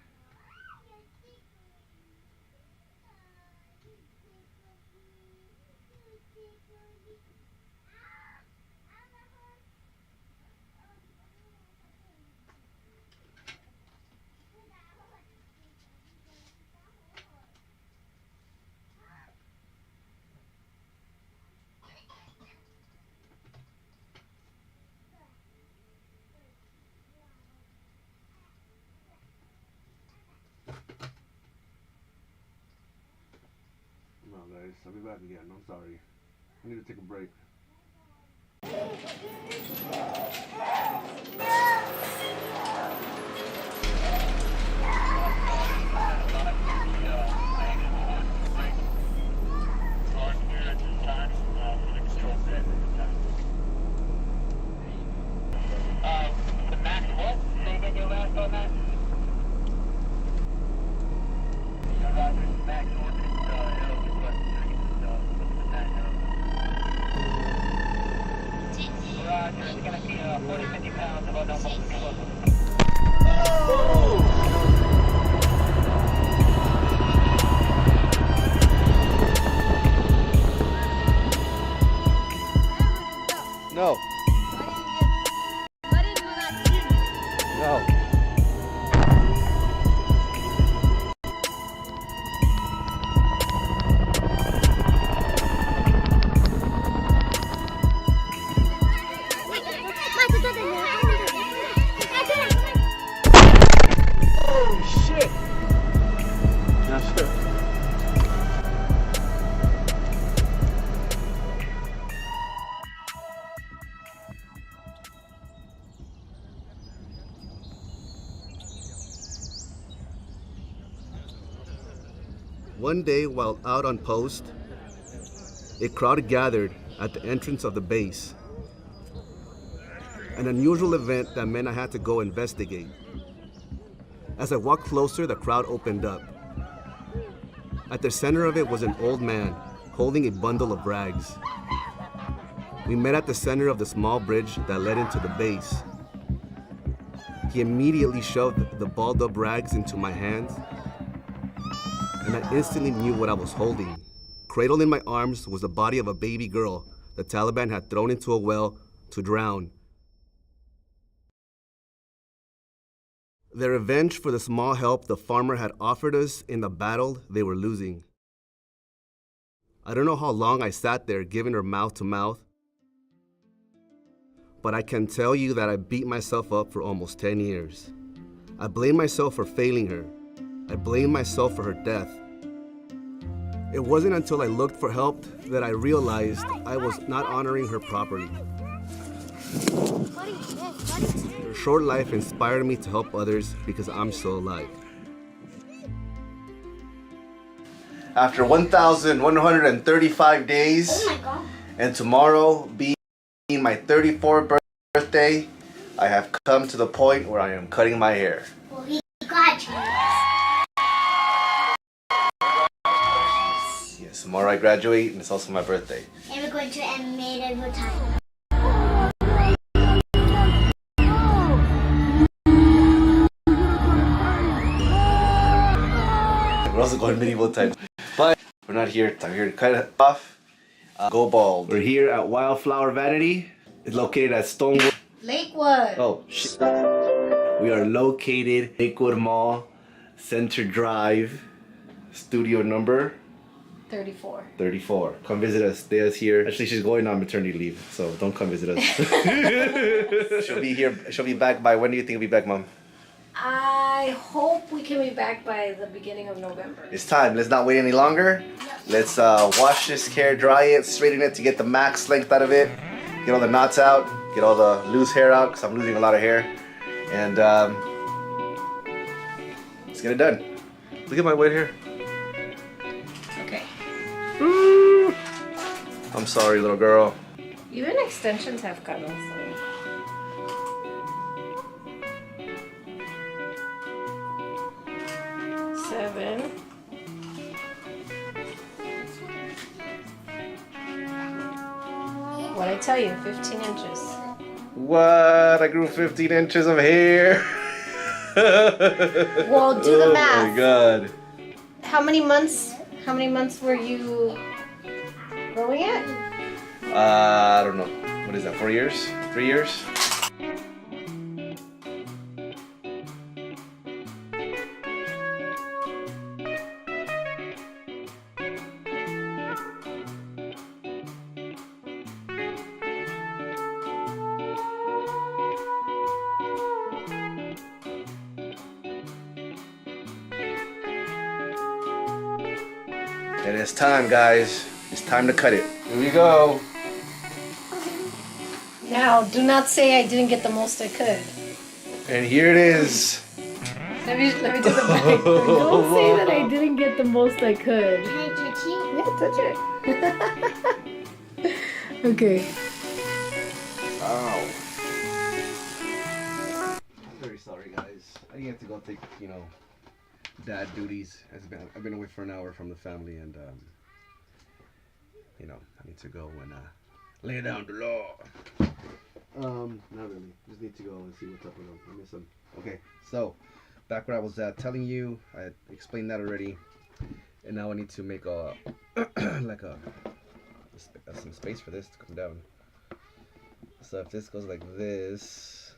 No, guys, I'll be back again. I'm sorry. I need to take a break. No. No. Oh shit. That's it. One day while out on post, a crowd gathered at the entrance of the base. An unusual event that meant I had to go investigate. As I walked closer, the crowd opened up. At the center of it was an old man holding a bundle of rags. We met at the center of the small bridge that led into the base. He immediately shoved the balled up rags into my hands, and I instantly knew what I was holding. Cradled in my arms was the body of a baby girl the Taliban had thrown into a well to drown. Their revenge for the small help the farmer had offered us in the battle they were losing. I don't know how long I sat there giving her mouth to mouth, but I can tell you that I beat myself up for almost 10 years. I blame myself for failing her. I blame myself for her death. It wasn't until I looked for help that I realized I was not honoring her properly. Her short life inspired me to help others because I'm still alive. After 1,135 days, and tomorrow being my 34th birthday, I have come to the point where I am cutting my hair. Well, he got you. Yes, tomorrow I graduate and it's also my birthday. And we're going to animate every time. We're also going medieval times. But we're not here. I'm here to cut it off. Go bald. We're here at Wildflower Vanity. It's located at Stonewood. Lakewood. Oh, shit. We are located Lakewood Mall, Center Drive, studio number 34. 34. Come visit us. Stay us here. Actually, she's going on maternity leave, so don't come visit us. She'll be here. She'll be back by, when do you think we'll be back, Mom? I hope we can be back by the beginning of November. It's time. Let's not wait any longer. Let's wash this hair, dry it, straighten it to get the max length out of it, get all the knots out, get all the loose hair out, because I'm losing a lot of hair. And let's get it done. Look at my wet hair. Okay. I'm sorry, little girl. Even extensions have colors. So. 7. What'd I tell you? 15 inches. What? I grew 15 inches of hair. Well, do the math. Oh my god. How many months were you growing it? I don't know. What is that? 4 years? 3 years? It is time, guys. It's time to cut it. Here we go. Now, do not say I didn't get the most I could. And here it is. Let me do the back. Don't say that I didn't get the most I could. Can I touch you? Yeah, touch it. Okay. Ow. I'm very sorry, guys. I didn't get to go take, dad duties. I've been away for an hour from the family, and I need to go and lay down the law. Not really. Just need to go and see what's up with them. I miss them. Okay, so back where I was telling you, I explained that already, and now I need to make a like some space for this to come down. So if this goes like this,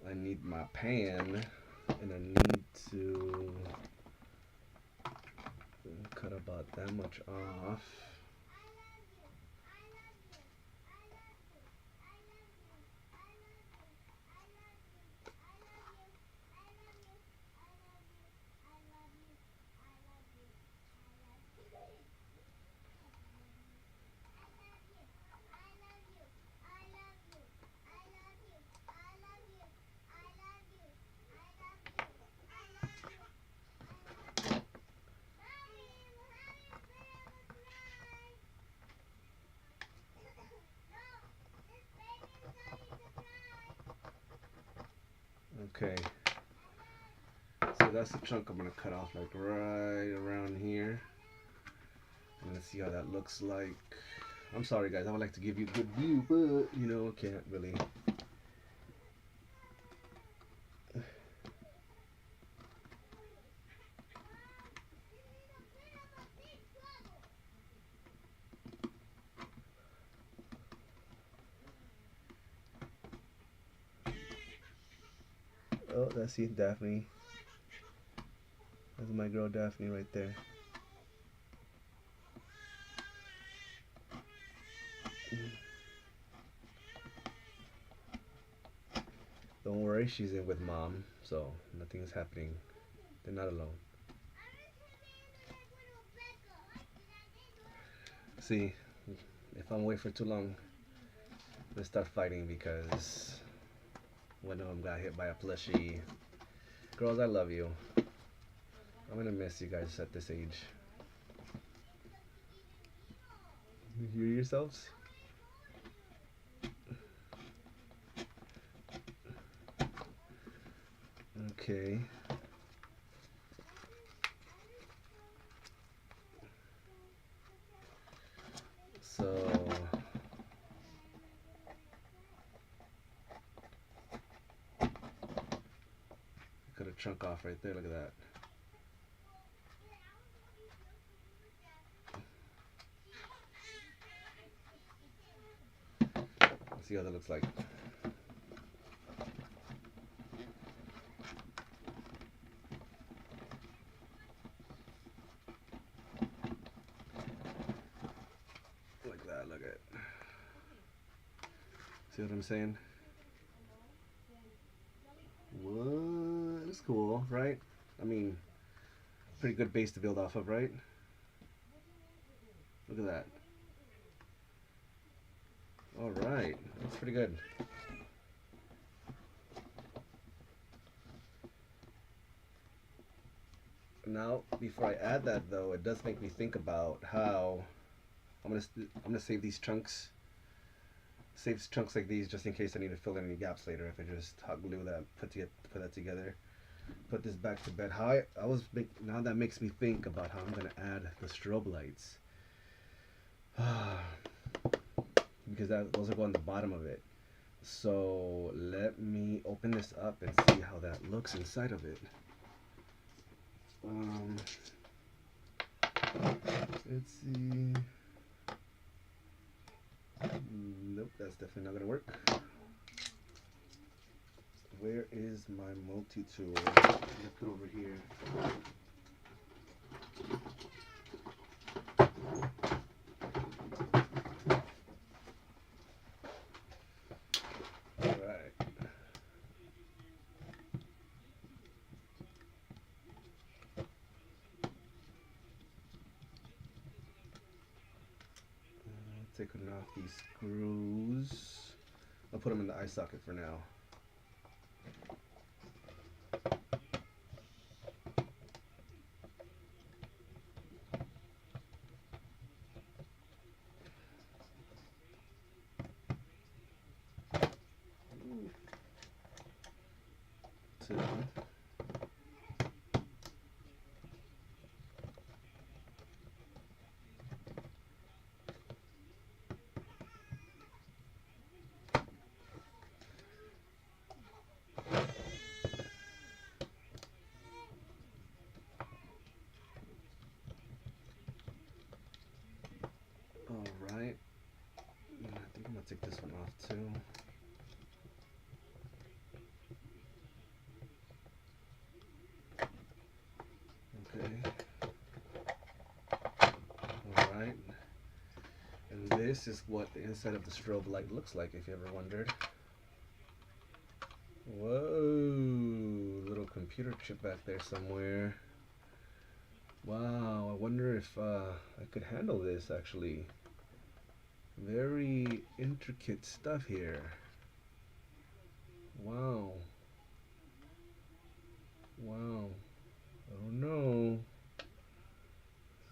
I need my pan, and I need to cut about that much off. Okay, so that's the chunk I'm gonna cut off like right around here. And let's see how that looks like. I'm sorry guys, I would like to give you a good view, but you know, can't really. Oh, that's Daphne. That's my girl Daphne right there. Don't worry, she's in with mom, so nothing's happening. They're not alone. See, if I'm away for too long, they start fighting because one of them got hit by a plushie. Girls, I love you. I'm gonna miss you guys at this age. You hear yourselves? Okay. So cut a chunk off right there. Look at that. Let's see how that looks like. Like that. Look at. See what I'm saying? What? It's cool, right? I mean, pretty good base to build off of, right? Look at that. All right, that's pretty good. Now, before I add that though, it does make me think about how I'm gonna save these chunks. Save chunks like these just in case I need to fill in any gaps later. If I just hot glue that, put that together, put this back to bed. Now that makes me think about how I'm gonna add the strobe lights. Because those are going on the bottom of it. So let me open this up and see how that looks inside of it. Let's see. Nope, that's definitely not gonna work. Where is my multi-tool? Left it over here. Taking off these screws. I'll put them in the eye socket for now. Two. this one off too. Okay. Alright. And this is what the inside of the strobe light looks like, if you ever wondered. Whoa, little computer chip back there somewhere. Wow, I wonder if I could handle this actually. Very intricate stuff here. Wow. Wow. I don't know.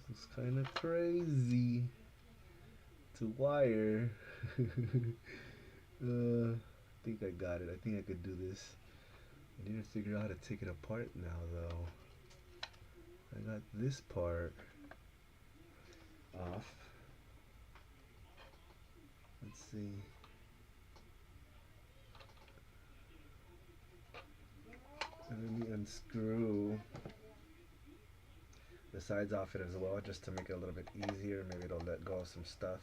This is kind of crazy to wire. I think I got it. I think I could do this. I need to figure out how to take it apart now though. I got this part off. Let's see. And let me unscrew the sides off it as well, just to make it a little bit easier. Maybe it'll let go of some stuff.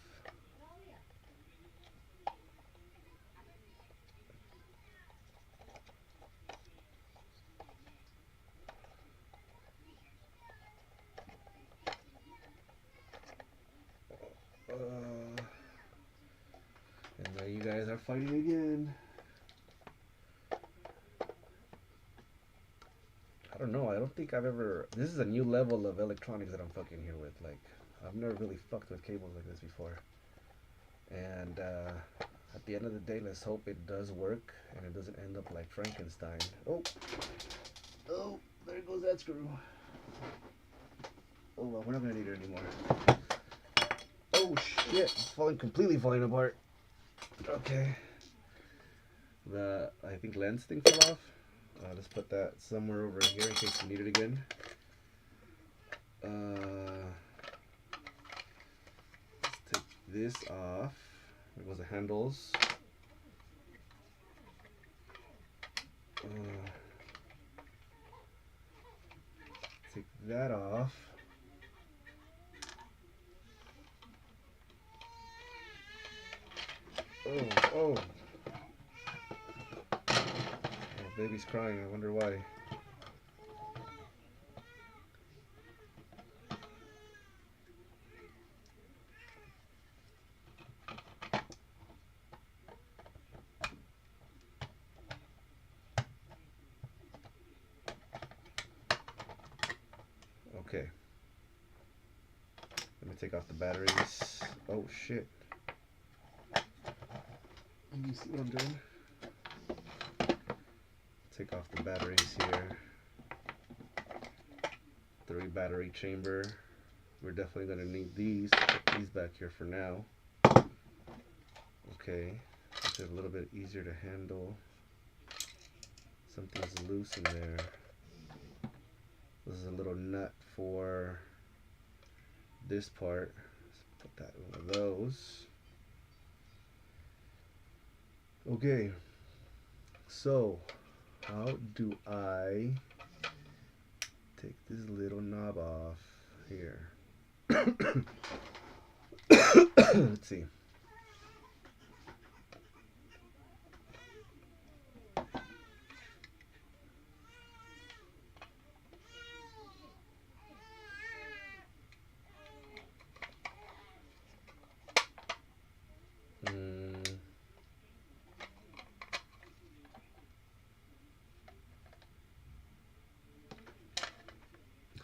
And there you guys are fighting again. I don't know, I don't think I've ever... This is a new level of electronics that I'm fucking here with. Like, I've never really fucked with cables like this before. And at the end of the day, let's hope it does work and it doesn't end up like Frankenstein. Oh! Oh, there goes that screw. Oh, well, we're not gonna need it anymore. Oh shit, it's completely falling apart. Okay. The, I think, lens thing fell off. Let's put that somewhere over here in case we need it again. Let's take this off. There goes the handles. Take that off. Oh. Baby's crying. I wonder why. Okay. Let me take off the batteries. Oh shit. You see what I'm doing? Take off the batteries here. 3 battery chamber. We're definitely gonna need these. Put these back here for now. Okay, it's a little bit easier to handle. Something's loose in there. This is a little nut for this part. Let's put that in one of those. Okay, so how do I take this little knob off here? Let's see.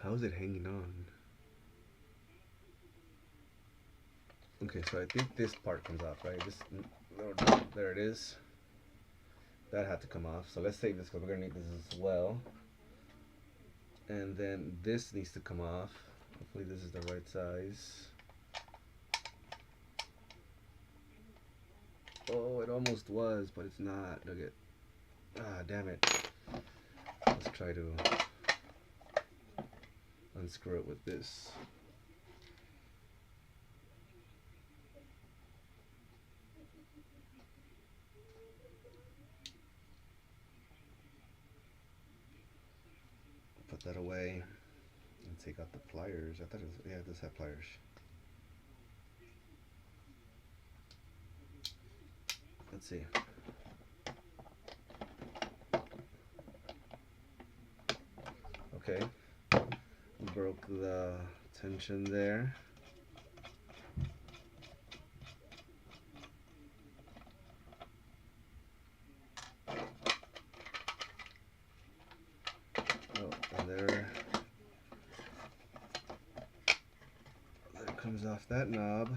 How is it hanging on? Okay, so I think this part comes off, right? This little, there it is. That had to come off. So let's save this because we're gonna need this as well. And then this needs to come off. Hopefully this is the right size. Oh, it almost was, but it's not. Look at, ah, damn it. Let's try to unscrew it with this. Put that away and take out the pliers. I thought it was, yeah, it does have pliers. Let's see. Okay, broke the tension there. Oh, and there comes off that knob.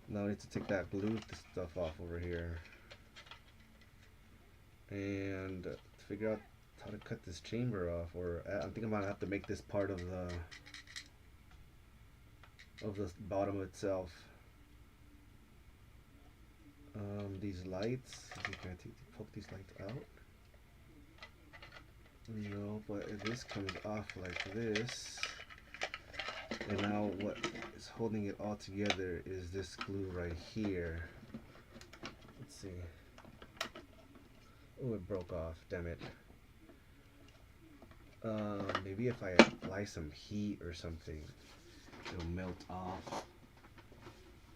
Now I need to take that glue stuff off over here and figure out how to cut this chamber off, or I think I'm gonna have to make this part of the bottom itself. These lights, can I poke these lights out? No, but if this comes off like this, and now what is holding it all together is this glue right here. Let's see. Oh, it broke off, damn it. Maybe if I apply some heat or something, it'll melt off.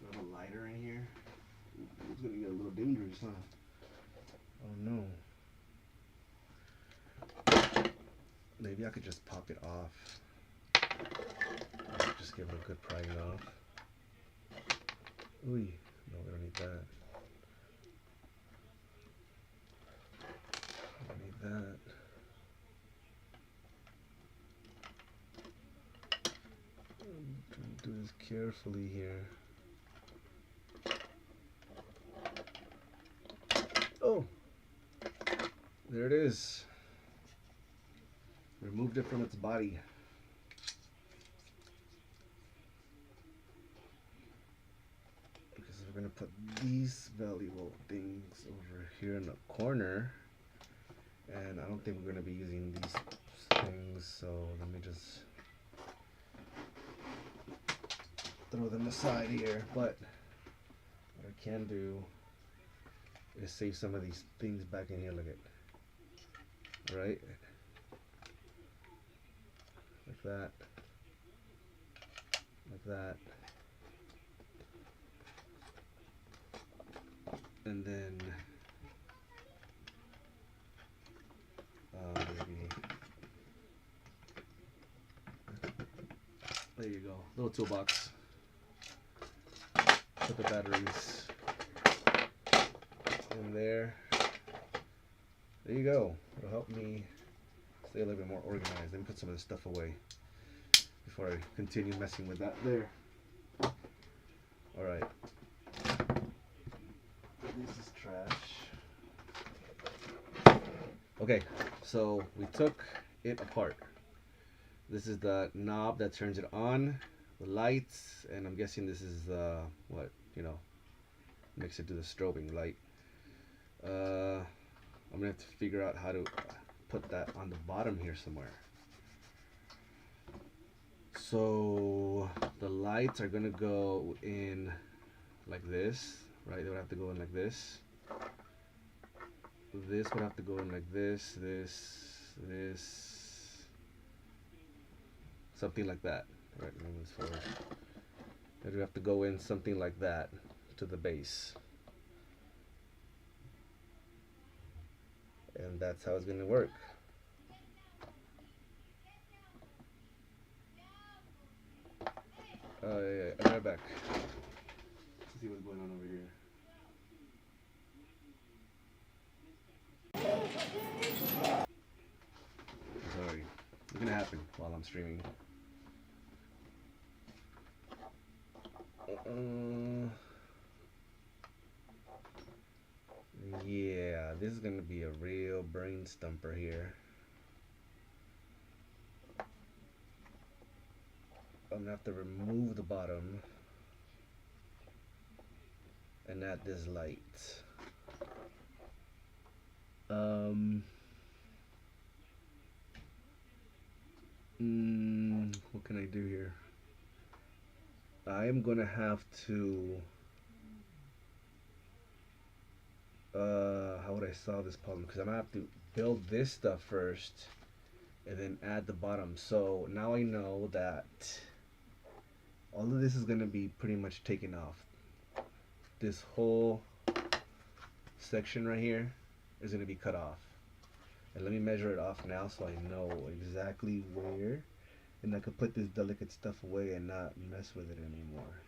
Do I have a lighter in here? It's gonna get a little dangerous, huh? Oh no. Maybe I could just pop it off. Just give it a good prying off. Ooh, no, we don't need that. We don't need that. I'm trying to do this carefully here. Oh, there it is. Removed it from its body. Because we're gonna put these valuable things over here in the corner, and I don't think we're gonna be using these things, so let me just throw them aside here. But what I can do is save some of these things back in here. Look at, right? Like that. Like that. And then maybe there you go, little toolbox. Put the batteries in there. There you go. It'll help me stay a little bit more organized. Let me put some of this stuff away before I continue messing with that there. Alright. This is trash. Okay, so we took it apart. This is the knob that turns it on, the lights, and I'm guessing this is what, you know, makes it do the strobing light. I'm gonna have to figure out how to put that on the bottom here somewhere. So the lights are gonna go in like this, right? They would have to go in like this. This would have to go in like this, something like that. Right, move this forward. It would have to go in something like that to the base. And that's how it's gonna work. Yeah, I'll be right back. Let's see what's going on over here. Sorry, it's gonna happen while I'm streaming. Yeah, this is gonna be a real brain stumper here. I'm gonna have to remove the bottom and add this light. What can I do here? I am gonna have to how would I solve this problem? Because I'm gonna have to build this stuff first and then add the bottom. So now I know that all of this is gonna be pretty much taken off. this whole section right here is going to be cut off. And let me measure it off now so I know exactly where, and I can put this delicate stuff away and not mess with it anymore.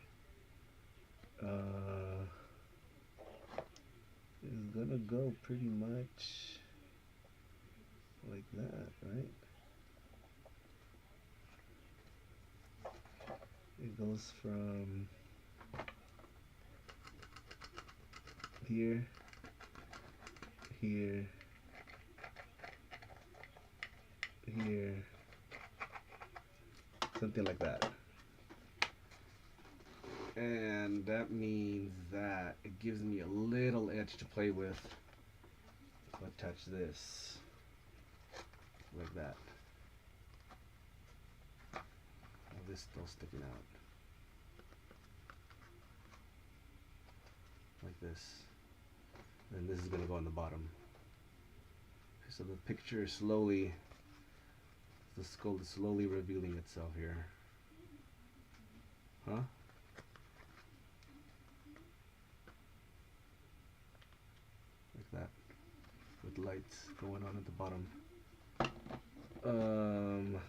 It's gonna go pretty much like that, right? It goes from here, here, here, something like that. And that means that it gives me a little edge to play with. I'll attach this like that. All this still sticking out. Like this. And this is going to go on the bottom. So the picture is slowly, the skull is slowly revealing itself here. Huh? Like that. With lights going on at the bottom. I'm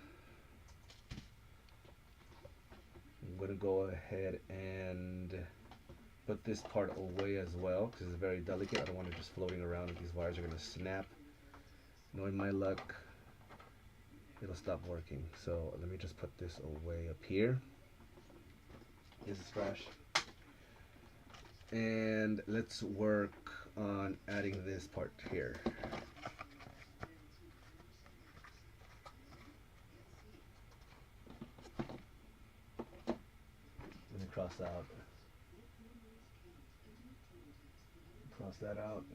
going to go ahead and put this part away as well because it's very delicate. I don't want it just floating around. These wires are going to snap. Knowing my luck, it'll stop working. So let me just put this away up here. This is fresh. And let's work on adding this part here. Let me cross out. Cross that out.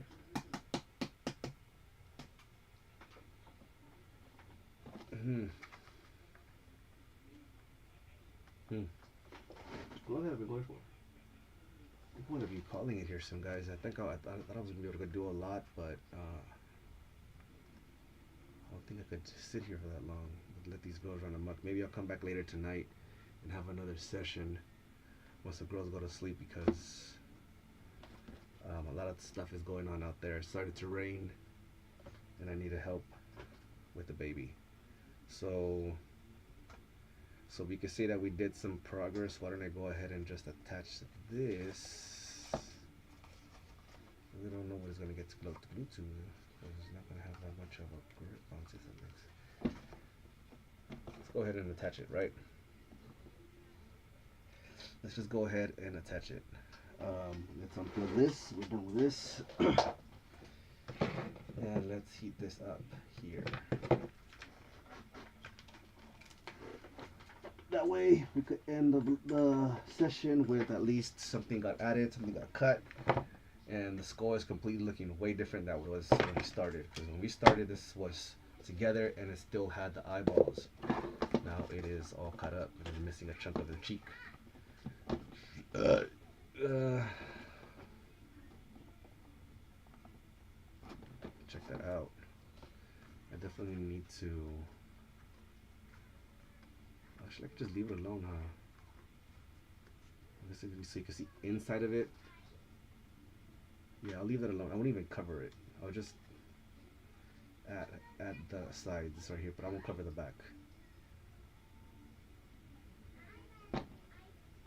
How long have I been going for? I'm going to be calling it here soon, guys. I thought I was going to be able to do a lot, but I don't think I could sit here for that long. Let these girls run amok. Maybe I'll come back later tonight and have another session once the girls go to sleep because a lot of stuff is going on out there. It started to rain and I need help with the baby. So we can say that we did some progress. Why don't I go ahead and just attach this? We don't know what it's going to get glued to because it's not going to have that much of a grip on it. Let's go ahead and attach it, right? Let's just go ahead and attach it. Let's unplug this. We're done with this. And let's heat this up here. That way we could end the session with at least something got added, something got cut, and the skull is completely looking way different than it was when we started. Because when we started, this was together and it still had the eyeballs. Now it is all cut up and it's missing a chunk of the cheek. Check that out. I definitely need to. Actually, I could just leave it alone, huh? So you can see inside of it. Yeah, I'll leave that alone. I won't even cover it. I'll just add the sides right here, but I won't cover the back.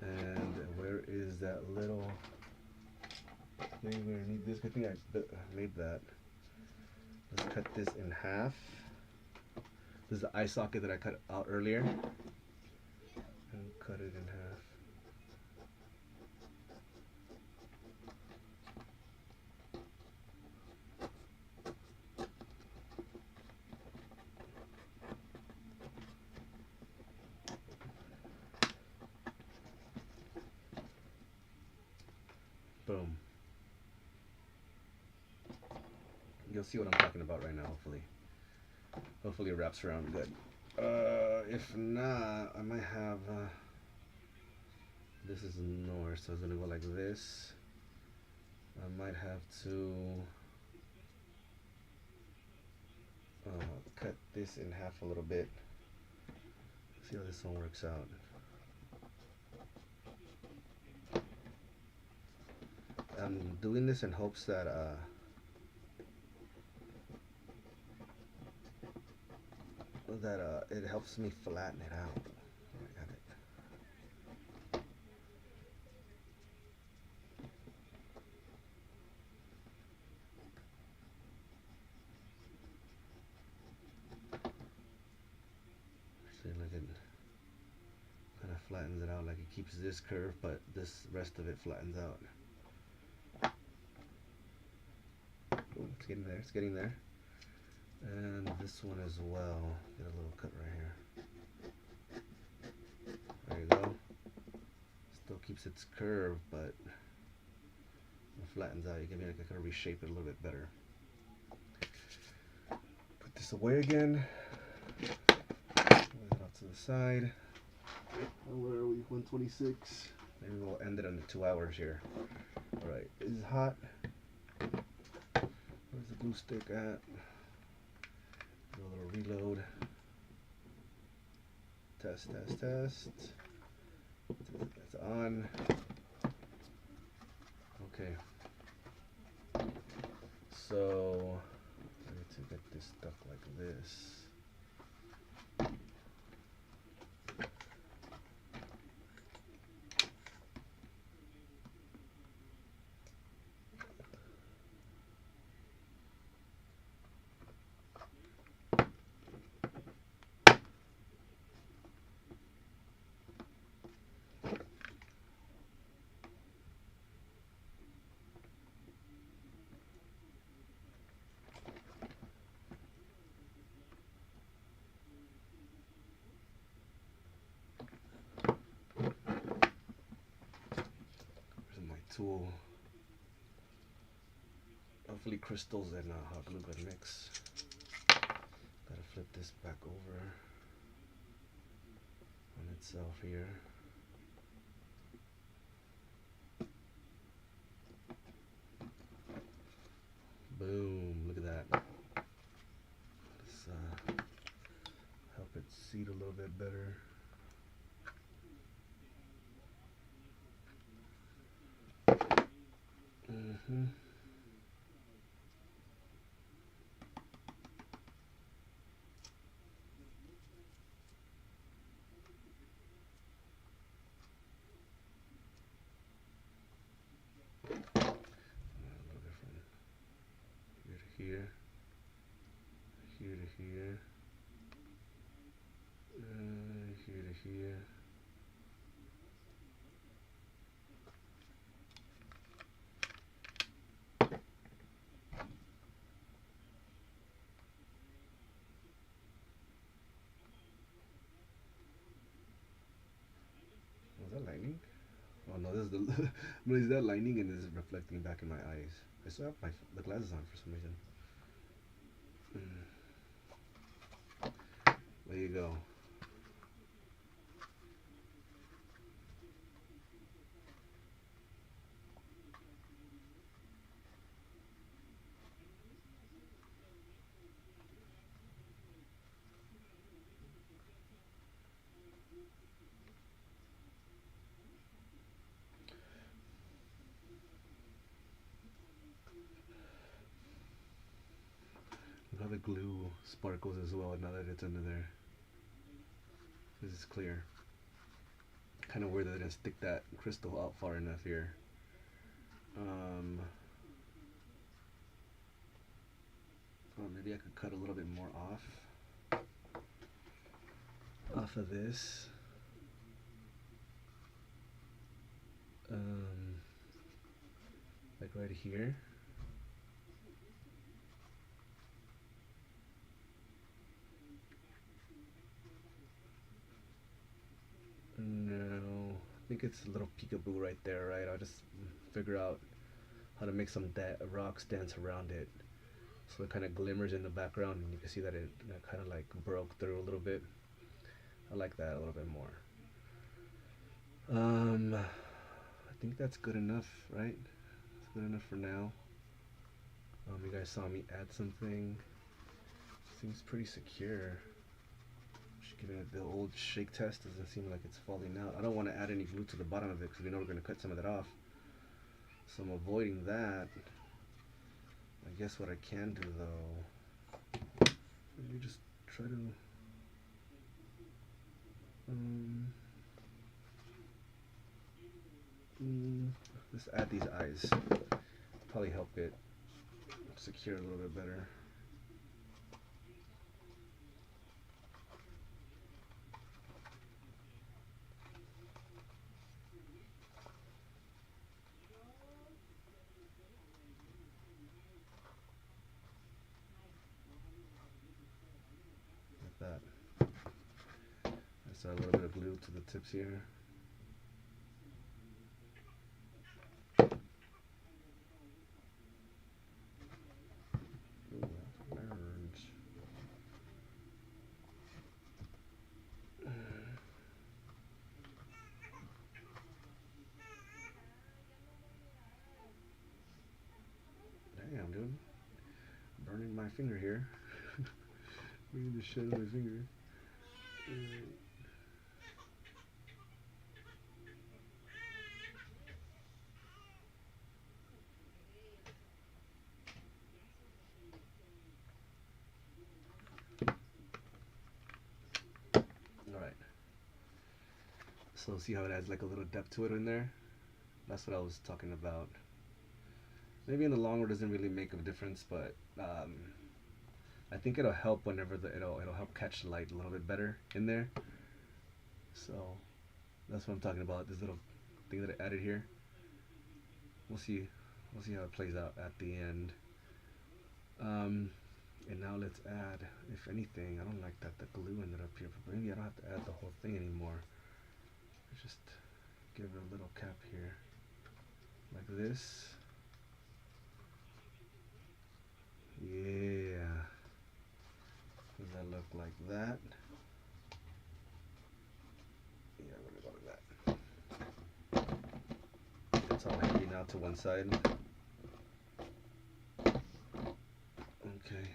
And where is that little thing where I need this? I think I made that. Let's cut this in half. This is the eye socket that I cut out earlier. And cut it in half. Boom. You'll see what I'm talking about right now, hopefully. Hopefully it wraps around good. If not, I might have, this is north, so it's gonna go like this. I might have to cut this in half a little bit. See how this one works out. I'm doing this in hopes that it helps me flatten it out. I got it. See, like it kind of flattens it out, like it keeps this curve, but this rest of it flattens out. Oh, it's getting there. It's getting there. And this one as well. Get a little cut right here. There you go. Still keeps its curve, but it flattens out. You give me like I can reshape it a little bit better. Put this away again. Move it off to the side. Where are we? 126. Maybe we'll end it under 2 hours here. Alright, it's hot. Where's the glue stick at? Do a little reload. Test, test, test. It's on. Okay. So I need to get this stuck like this. Tool. Hopefully crystals and hot glue gonna mix. Gotta flip this back over on itself here. Boom, look at that. Let's help it seat a little bit better. Mm-hmm. A little bit from here to here, here to here, here to here. Was that lightning? Oh no, this is the no, is that lightning and it's reflecting back in my eyes. I still have the glasses on for some reason. There you go. Look how the glue sparkles as well now that it's under there. This is clear. Kind of weird that I didn't stick that crystal out far enough here. Oh, maybe I could cut a little bit more off of this. Like right here. No, I think it's a little peekaboo right there, right? I'll just figure out how to make some rocks dance around it. So it kind of glimmers in the background and you can see that it kind of like broke through a little bit. I like that a little bit more. I think that's good enough, right? It's good enough for now. You guys saw me add something. Seems pretty secure. Just giving it the old shake test. Doesn't seem like it's falling out. I don't want to add any glue to the bottom of it because we know we're going to cut some of that off. So I'm avoiding that. I guess what I can do though, maybe just try to um, let's add these eyes. Probably help it secure a little bit better. Like that. Let's add a little bit of glue to the tips here. Ooh, that burns. Damn, dude. Burning my finger here. Bringing the shit on my finger. Alright. So see how it adds like a little depth to it in there? That's what I was talking about. Maybe in the long run it doesn't really make a difference, but I think it'll help whenever it'll help catch the light a little bit better in there. So that's what I'm talking about. This little thing that I added here. We'll see how it plays out at the end. And now let's add, if anything, I don't like that the glue ended up here, but maybe I don't have to add the whole thing anymore. Just give it a little cap here, like this. Yeah. Does that look like that? Yeah, we're gonna go like that. It's all hanging out to one side. Okay.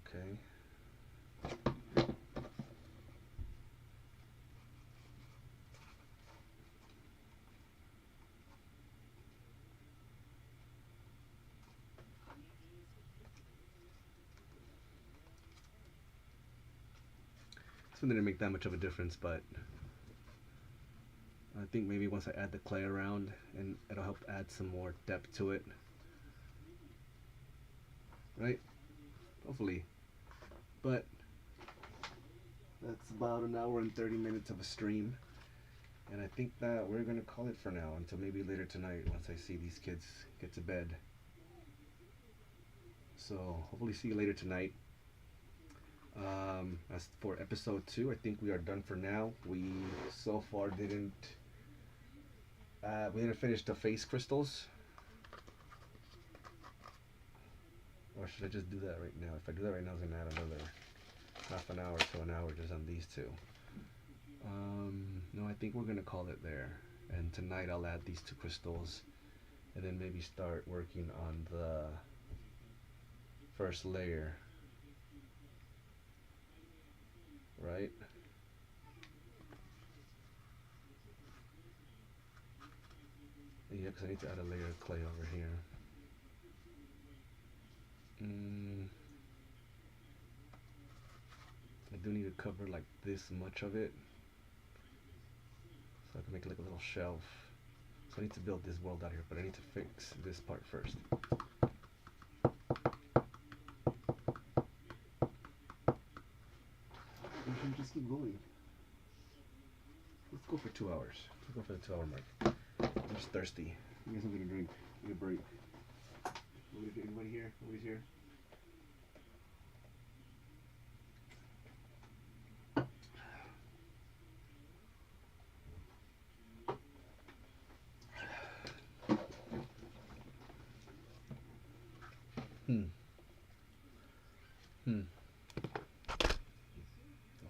Okay. This one didn't make that much of a difference, but I think maybe once I add the clay around, and it'll help add some more depth to it. Right? Hopefully. But that's about an hour and 30 minutes of a stream. And I think that we're going to call it for now until maybe later tonight once I see these kids get to bed. So hopefully see you later tonight. As for episode 2, I think we are done for now. We so far didn't finish the face crystals. Or should I just do that right now? If I do that right now, I'm gonna add another half an hour to an hour just on these two. No, I think we're gonna call it there. And tonight I'll add these 2 crystals, and then maybe start working on the first layer. Right? Yeah, because I need to add a layer of clay over here. I do need to cover like this much of it, so I can make like a little shelf. So I need to build this world out here, but I need to fix this part first. We should just keep going. Let's go for 2 hours. Let's go for the 2-hour mark. I'm just thirsty. I guess I'm gonna drink. Need a break. Anybody here? Nobody's here? I'm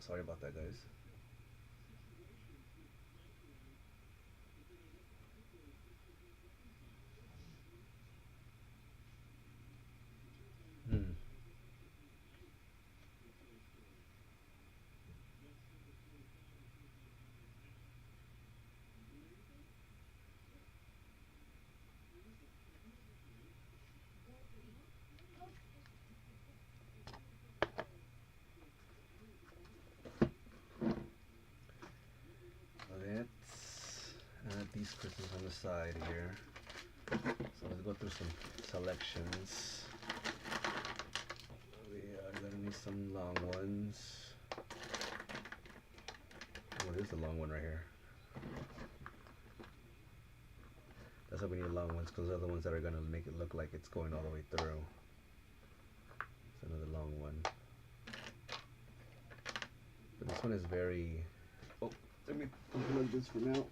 sorry about that, guys. these crystals on the side here. So let's go through some selections. We are gonna need some long ones. Oh, there's the long one right here. That's why we need long ones, because they're the ones that are gonna make it look like it's going all the way through. It's another long one. But this one is very... Oh, let me unplug this for now.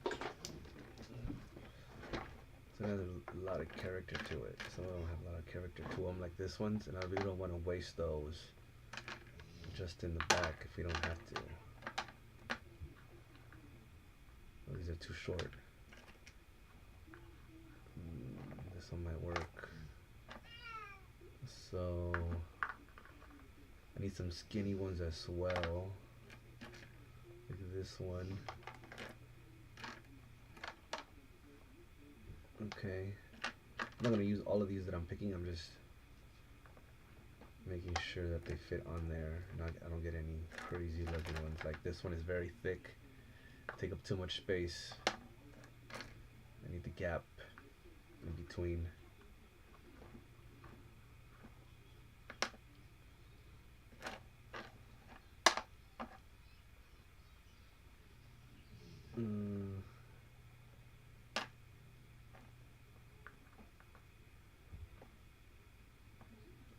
So it has a lot of character to it. Some of them have a lot of character to them, like this one's, and I really don't want to waste those just in the back if we don't have to. Oh, these are too short. This one might work. So I need some skinny ones as well. Look at this one. Okay. I'm not going to use all of these that I'm picking. I'm just making sure that they fit on there. I don't get any crazy looking ones. Like this one is very thick. Take up too much space. I need the gap in between.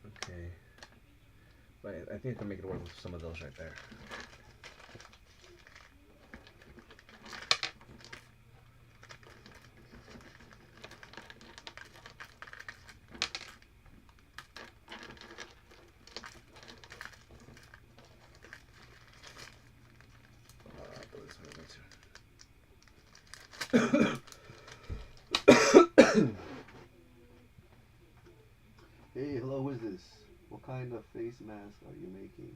Okay, but I think I can make it work with some of those right there. Hey, hello, who is this? What kind of face mask are you making?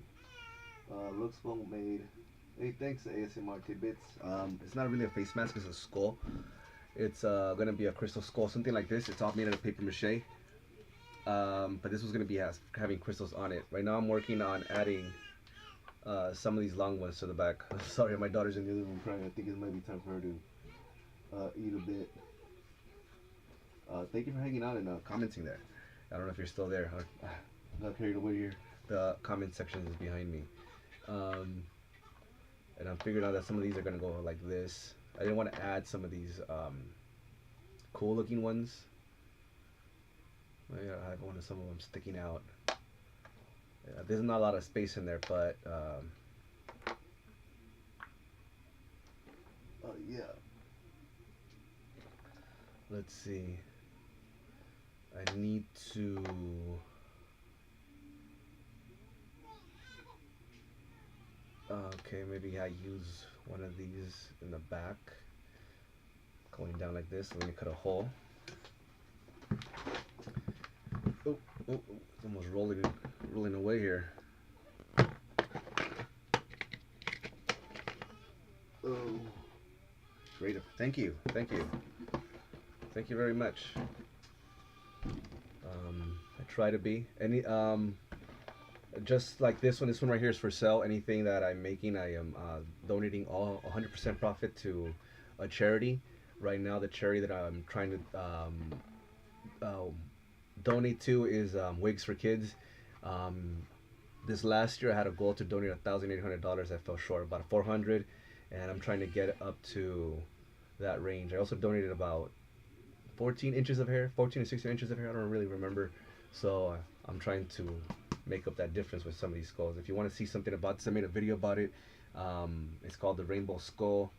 Looks well made. Hey, thanks, ASMR Tidbits. It's not really a face mask, it's a skull. It's gonna be a crystal skull, something like this. It's all made out of paper mache. But this was gonna be having crystals on it. Right now I'm working on adding some of these long ones to the back. Sorry, my daughter's in the other room crying. I think it might be time for her to eat a bit. Thank you for hanging out and commenting there. I don't know if you're still there. I got carried away here. The comment section is behind me. And I'm figuring out that some of these are going to go like this. I didn't want to add some of these cool looking ones. I have one of some of them sticking out. There's not a lot of space in there, but yeah. Let's see. I need to okay, maybe I use one of these in the back going down like this. Let me cut a hole. Oh, it's almost rolling away here. Oh, great. Thank you very much. I try to be just like this one right here is for sale. Anything that I'm making, I am donating all 100% profit to a charity. Right now the charity that I'm trying to donate to is Wigs for Kids. This last year I had a goal to donate $1,800. I fell short, about 400, and I'm trying to get up to that range. I also donated about 14 inches of hair, 14 to 16 inches of hair, I don't really remember. So I'm trying to make up that difference with some of these skulls. If you want to see something about this, I made a video about it. It's called the Rainbow Skull.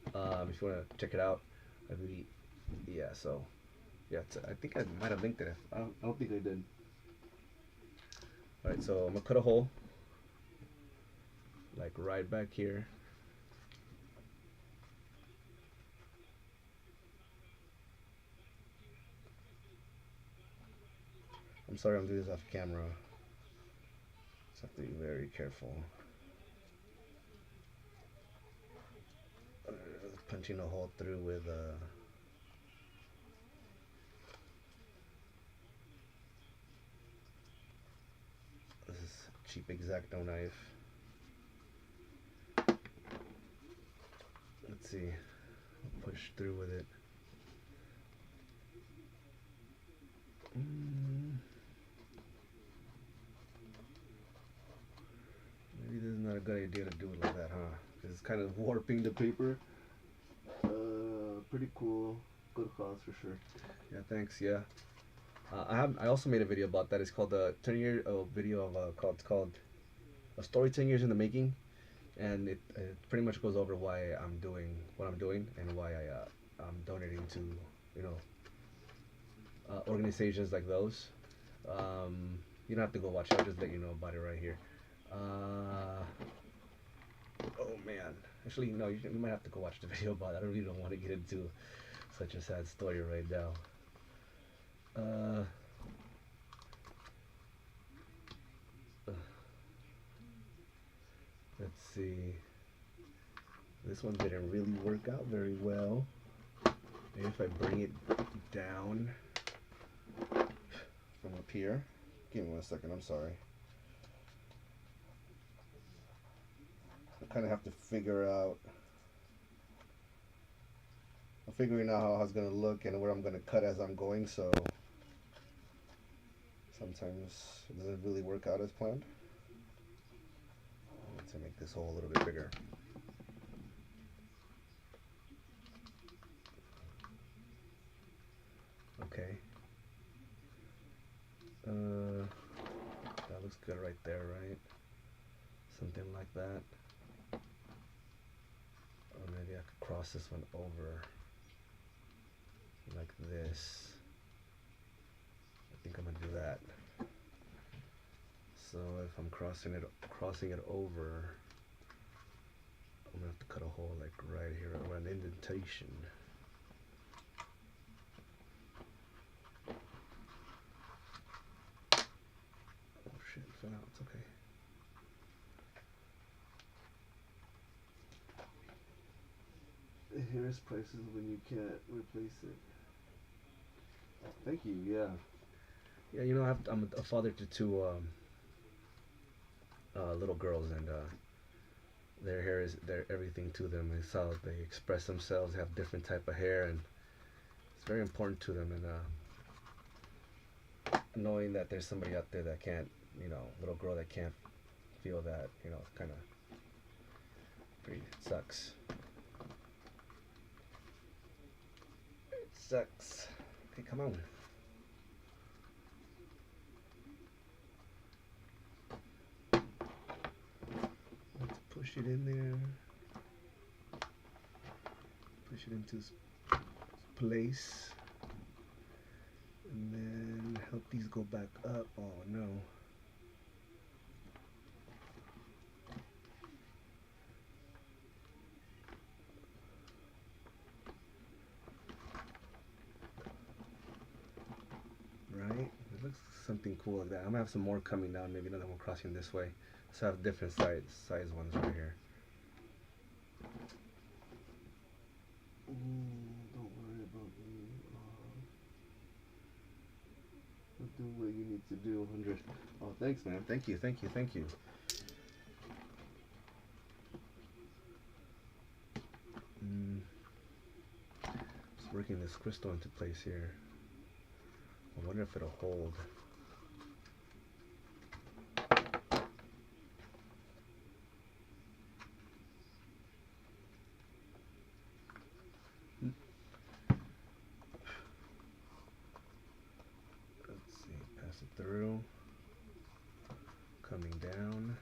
If you want to check it out, yeah. So yeah, I think I might have linked it. I don't think I did. All right, so I'm gonna cut a hole, like right back here. I'm sorry I'm doing this off camera. Just have to be very careful. Punching a hole through with this is cheap X-Acto knife. Let's see. push through with it. Maybe this is not a good idea to do it like that, huh? Because it's kind of warping the paper. Pretty cool. Good cause for sure. Yeah, thanks. Yeah. I also made a video about that. It's called the 10-year video of called a story 10 years in the making, and it pretty much goes over why I'm doing what I'm doing and why I'm donating to, you know, organizations like those. You don't have to go watch it. I'll just let you know about it right here. Oh man, actually no, you might have to go watch the video about it. I really don't want to get into such a sad story right now. Let's see. This one didn't really work out very well. Maybe if I bring it down from up here. Give me 1 second, I'm sorry. I kind of have to figure out. I'm figuring out how it's going to look and where I'm going to cut as I'm going, so sometimes it doesn't really work out as planned. I need to make this hole a little bit bigger. Okay. That looks good right there, right? Something like that. Or maybe I could cross this one over like this. I think I'm gonna do that. So if I'm crossing it over, I'm gonna have to cut a hole like right here or an indentation. Oh shit, it fell out. It's okay. Here's prices when you can't replace it. Thank you. Yeah. Yeah, you know, I'm a father to two little girls, and their hair is everything to them. It's how they express themselves. They have different type of hair, and it's very important to them. And knowing that there's somebody out there that can't, you know, little girl that can't feel that, you know, kind of pretty sucks. It sucks. Okay, come on. Let's push it in there. Push it into place. And then help these go back up. Oh no. Right? It looks something cool like that. I'm gonna have some more coming down, maybe another one crossing this way. So I have different size ones right here. Don't worry about me. Do what you need to do, 100. Oh, thanks, man. Thank you. Just working this crystal into place here. I wonder if it'll hold. Let's see, pass it through. Coming down.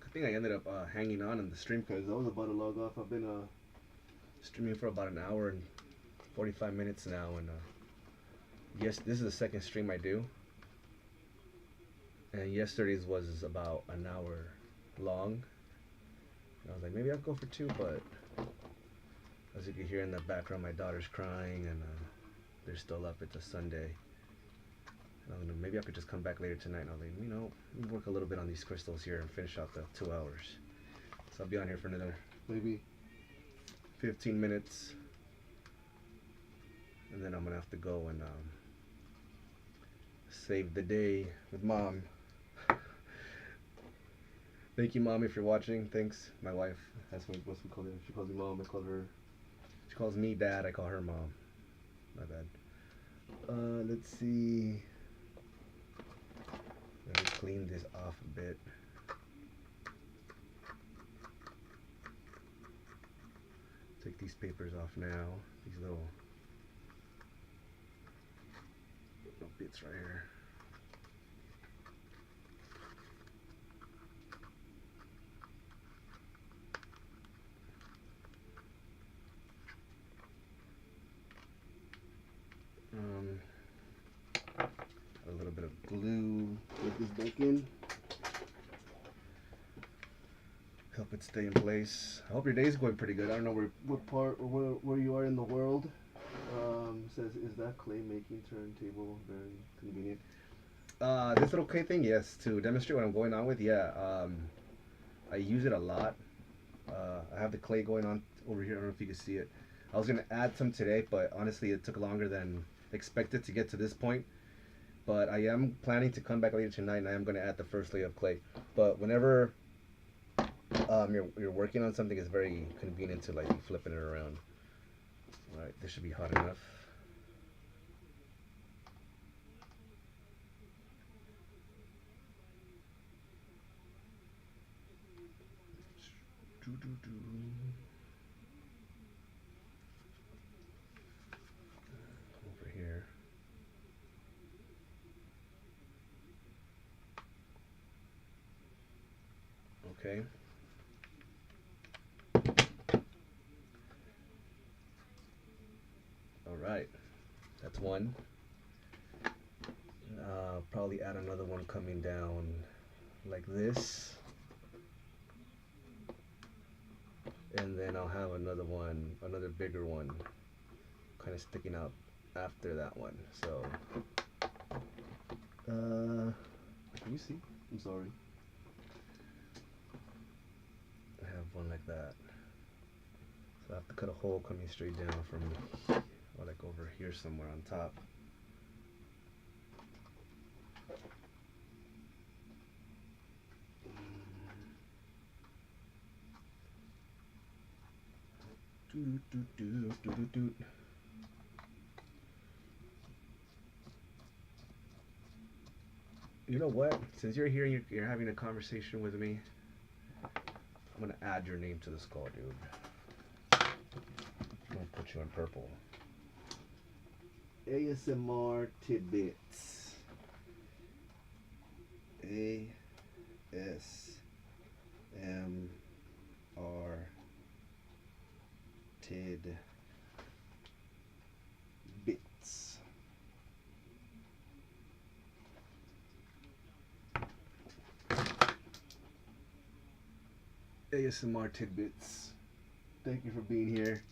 I think I ended up hanging on in the stream because I was about to log off. I've been streaming for about an hour and 45 minutes now, and yes, this is the second stream I do. And yesterday's was about an hour long. And I was like, maybe I'll go for 2, but as you can hear in the background, my daughter's crying, and they're still up. It's a Sunday. And maybe I could just come back later tonight, and I'll like, you know, work a little bit on these crystals here and finish out the 2 hours. So I'll be on here for another maybe 15 minutes, and then I'm gonna have to go and save the day with mom. Thank you, mom, if you're watching. Thanks, my wife. That's what we call her. She calls me mom. I call her. She calls me dad. I call her mom. My bad. Let's see. Let me clean this off a bit. Take these papers off now. These little bits right here. A little bit of glue. Put this back in. Help it stay in place. I hope your day's going pretty good. I don't know what part or where you are in the world. Says, is that clay making turntable very convenient? This little clay thing, yes. To demonstrate what I'm going on with, yeah. I use it a lot. I have the clay going on over here. I don't know if you can see it. I was gonna add some today, but honestly, it took longer than expected to get to this point. But I am planning to come back later tonight, and I am gonna add the first layer of clay. But whenever you're working on something, it's very convenient to like be flipping it around. All right, this should be hot enough. Over here. Okay. All right, that's one. Probably add another one coming down like this. And then I'll have another one, another bigger one, kind of sticking out after that one. So, can you see? I'm sorry. I have one like that. So I have to cut a hole coming straight down from, or like over here somewhere on top. You know what? Since you're here, you're having a conversation with me. I'm gonna add your name to the skull, dude. I'm gonna put you in purple. ASMR tidbits. ASMR tidbits. ASMR tidbits. Thank you for being here.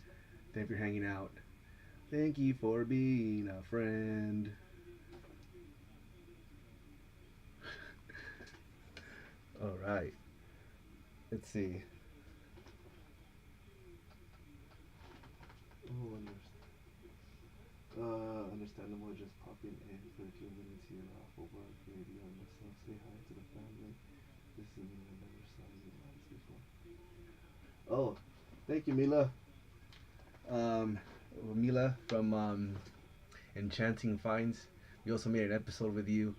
Thank you for hanging out. Thank you for being a friend. All right. Let's see. Oh, understandable. Just popping in for a few minutes here off of work. Maybe on myself. Say hi to the family. This is me. I never saw you once before. Oh, thank you, Mila. Mila from Enchanting Finds. We also made an episode with you.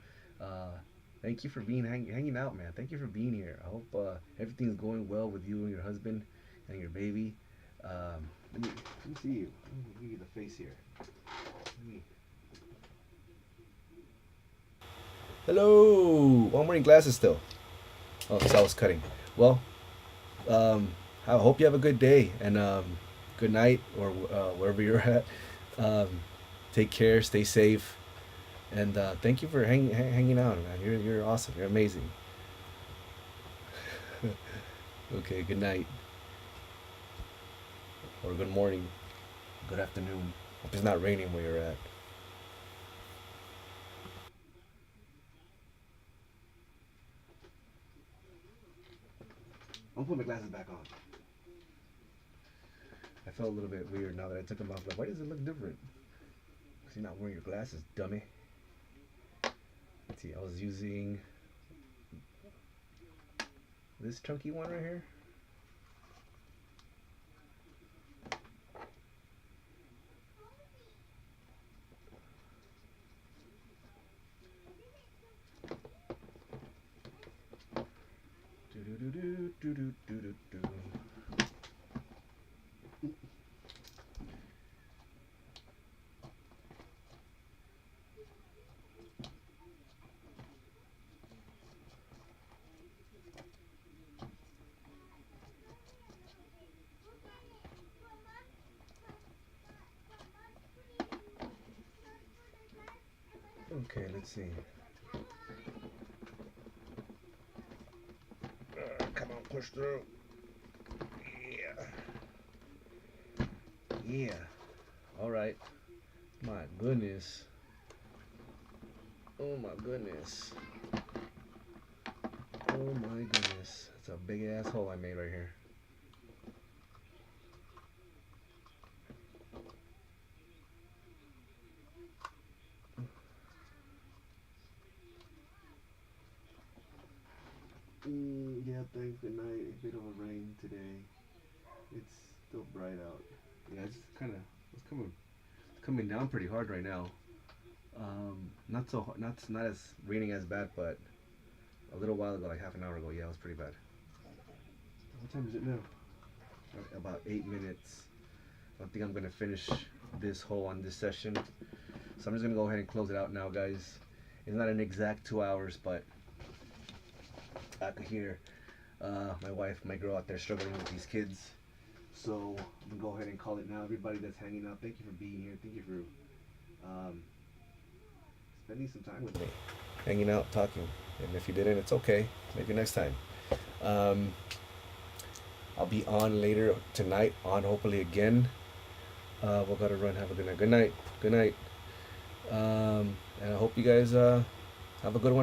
Thank you for being hanging out, man. Thank you for being here. I hope everything's going well with you and your husband and your baby. Let me see you. Let me give you the face here. Hello. Oh, I'm wearing glasses still. Oh, because I was cutting. Well, I hope you have a good day and good night or wherever you're at. Take care. Stay safe. And thank you for hanging out, man. You're awesome. You're amazing. Okay, good night. Or good morning. Good afternoon. Hope it's not raining where you're at. I'm gonna put my glasses back on. I felt a little bit weird now that I took them off. Like, why does it look different? Because you're not wearing your glasses, dummy. Let's see, I was using this chunky one right here. Do. Okay, let's see. Come on, push through. Yeah. Yeah. All right. My goodness. Oh my goodness. Oh my goodness. That's a big ass hole I made right here. Yeah, thanks. Good night. A bit of a rain today. It's still bright out. Yeah, it's coming down pretty hard right now. Not so not as raining as bad, but a little while ago, like half an hour ago, yeah, it was pretty bad. What time is it now? About 8 minutes. I think I'm gonna finish this hole on this session, so I'm just gonna go ahead and close it out now, guys. It's not an exact 2 hours, but I could hear my wife, my girl out there struggling with these kids. So I'm gonna go ahead and call it now. Everybody that's hanging out, thank you for being here. Thank you for spending some time with me, hanging out, talking. And if you didn't, it's okay. Maybe next time. I'll be on later tonight. On hopefully again. We'll gotta run. Have a good night. Good night. Good night. And I hope you guys have a good one.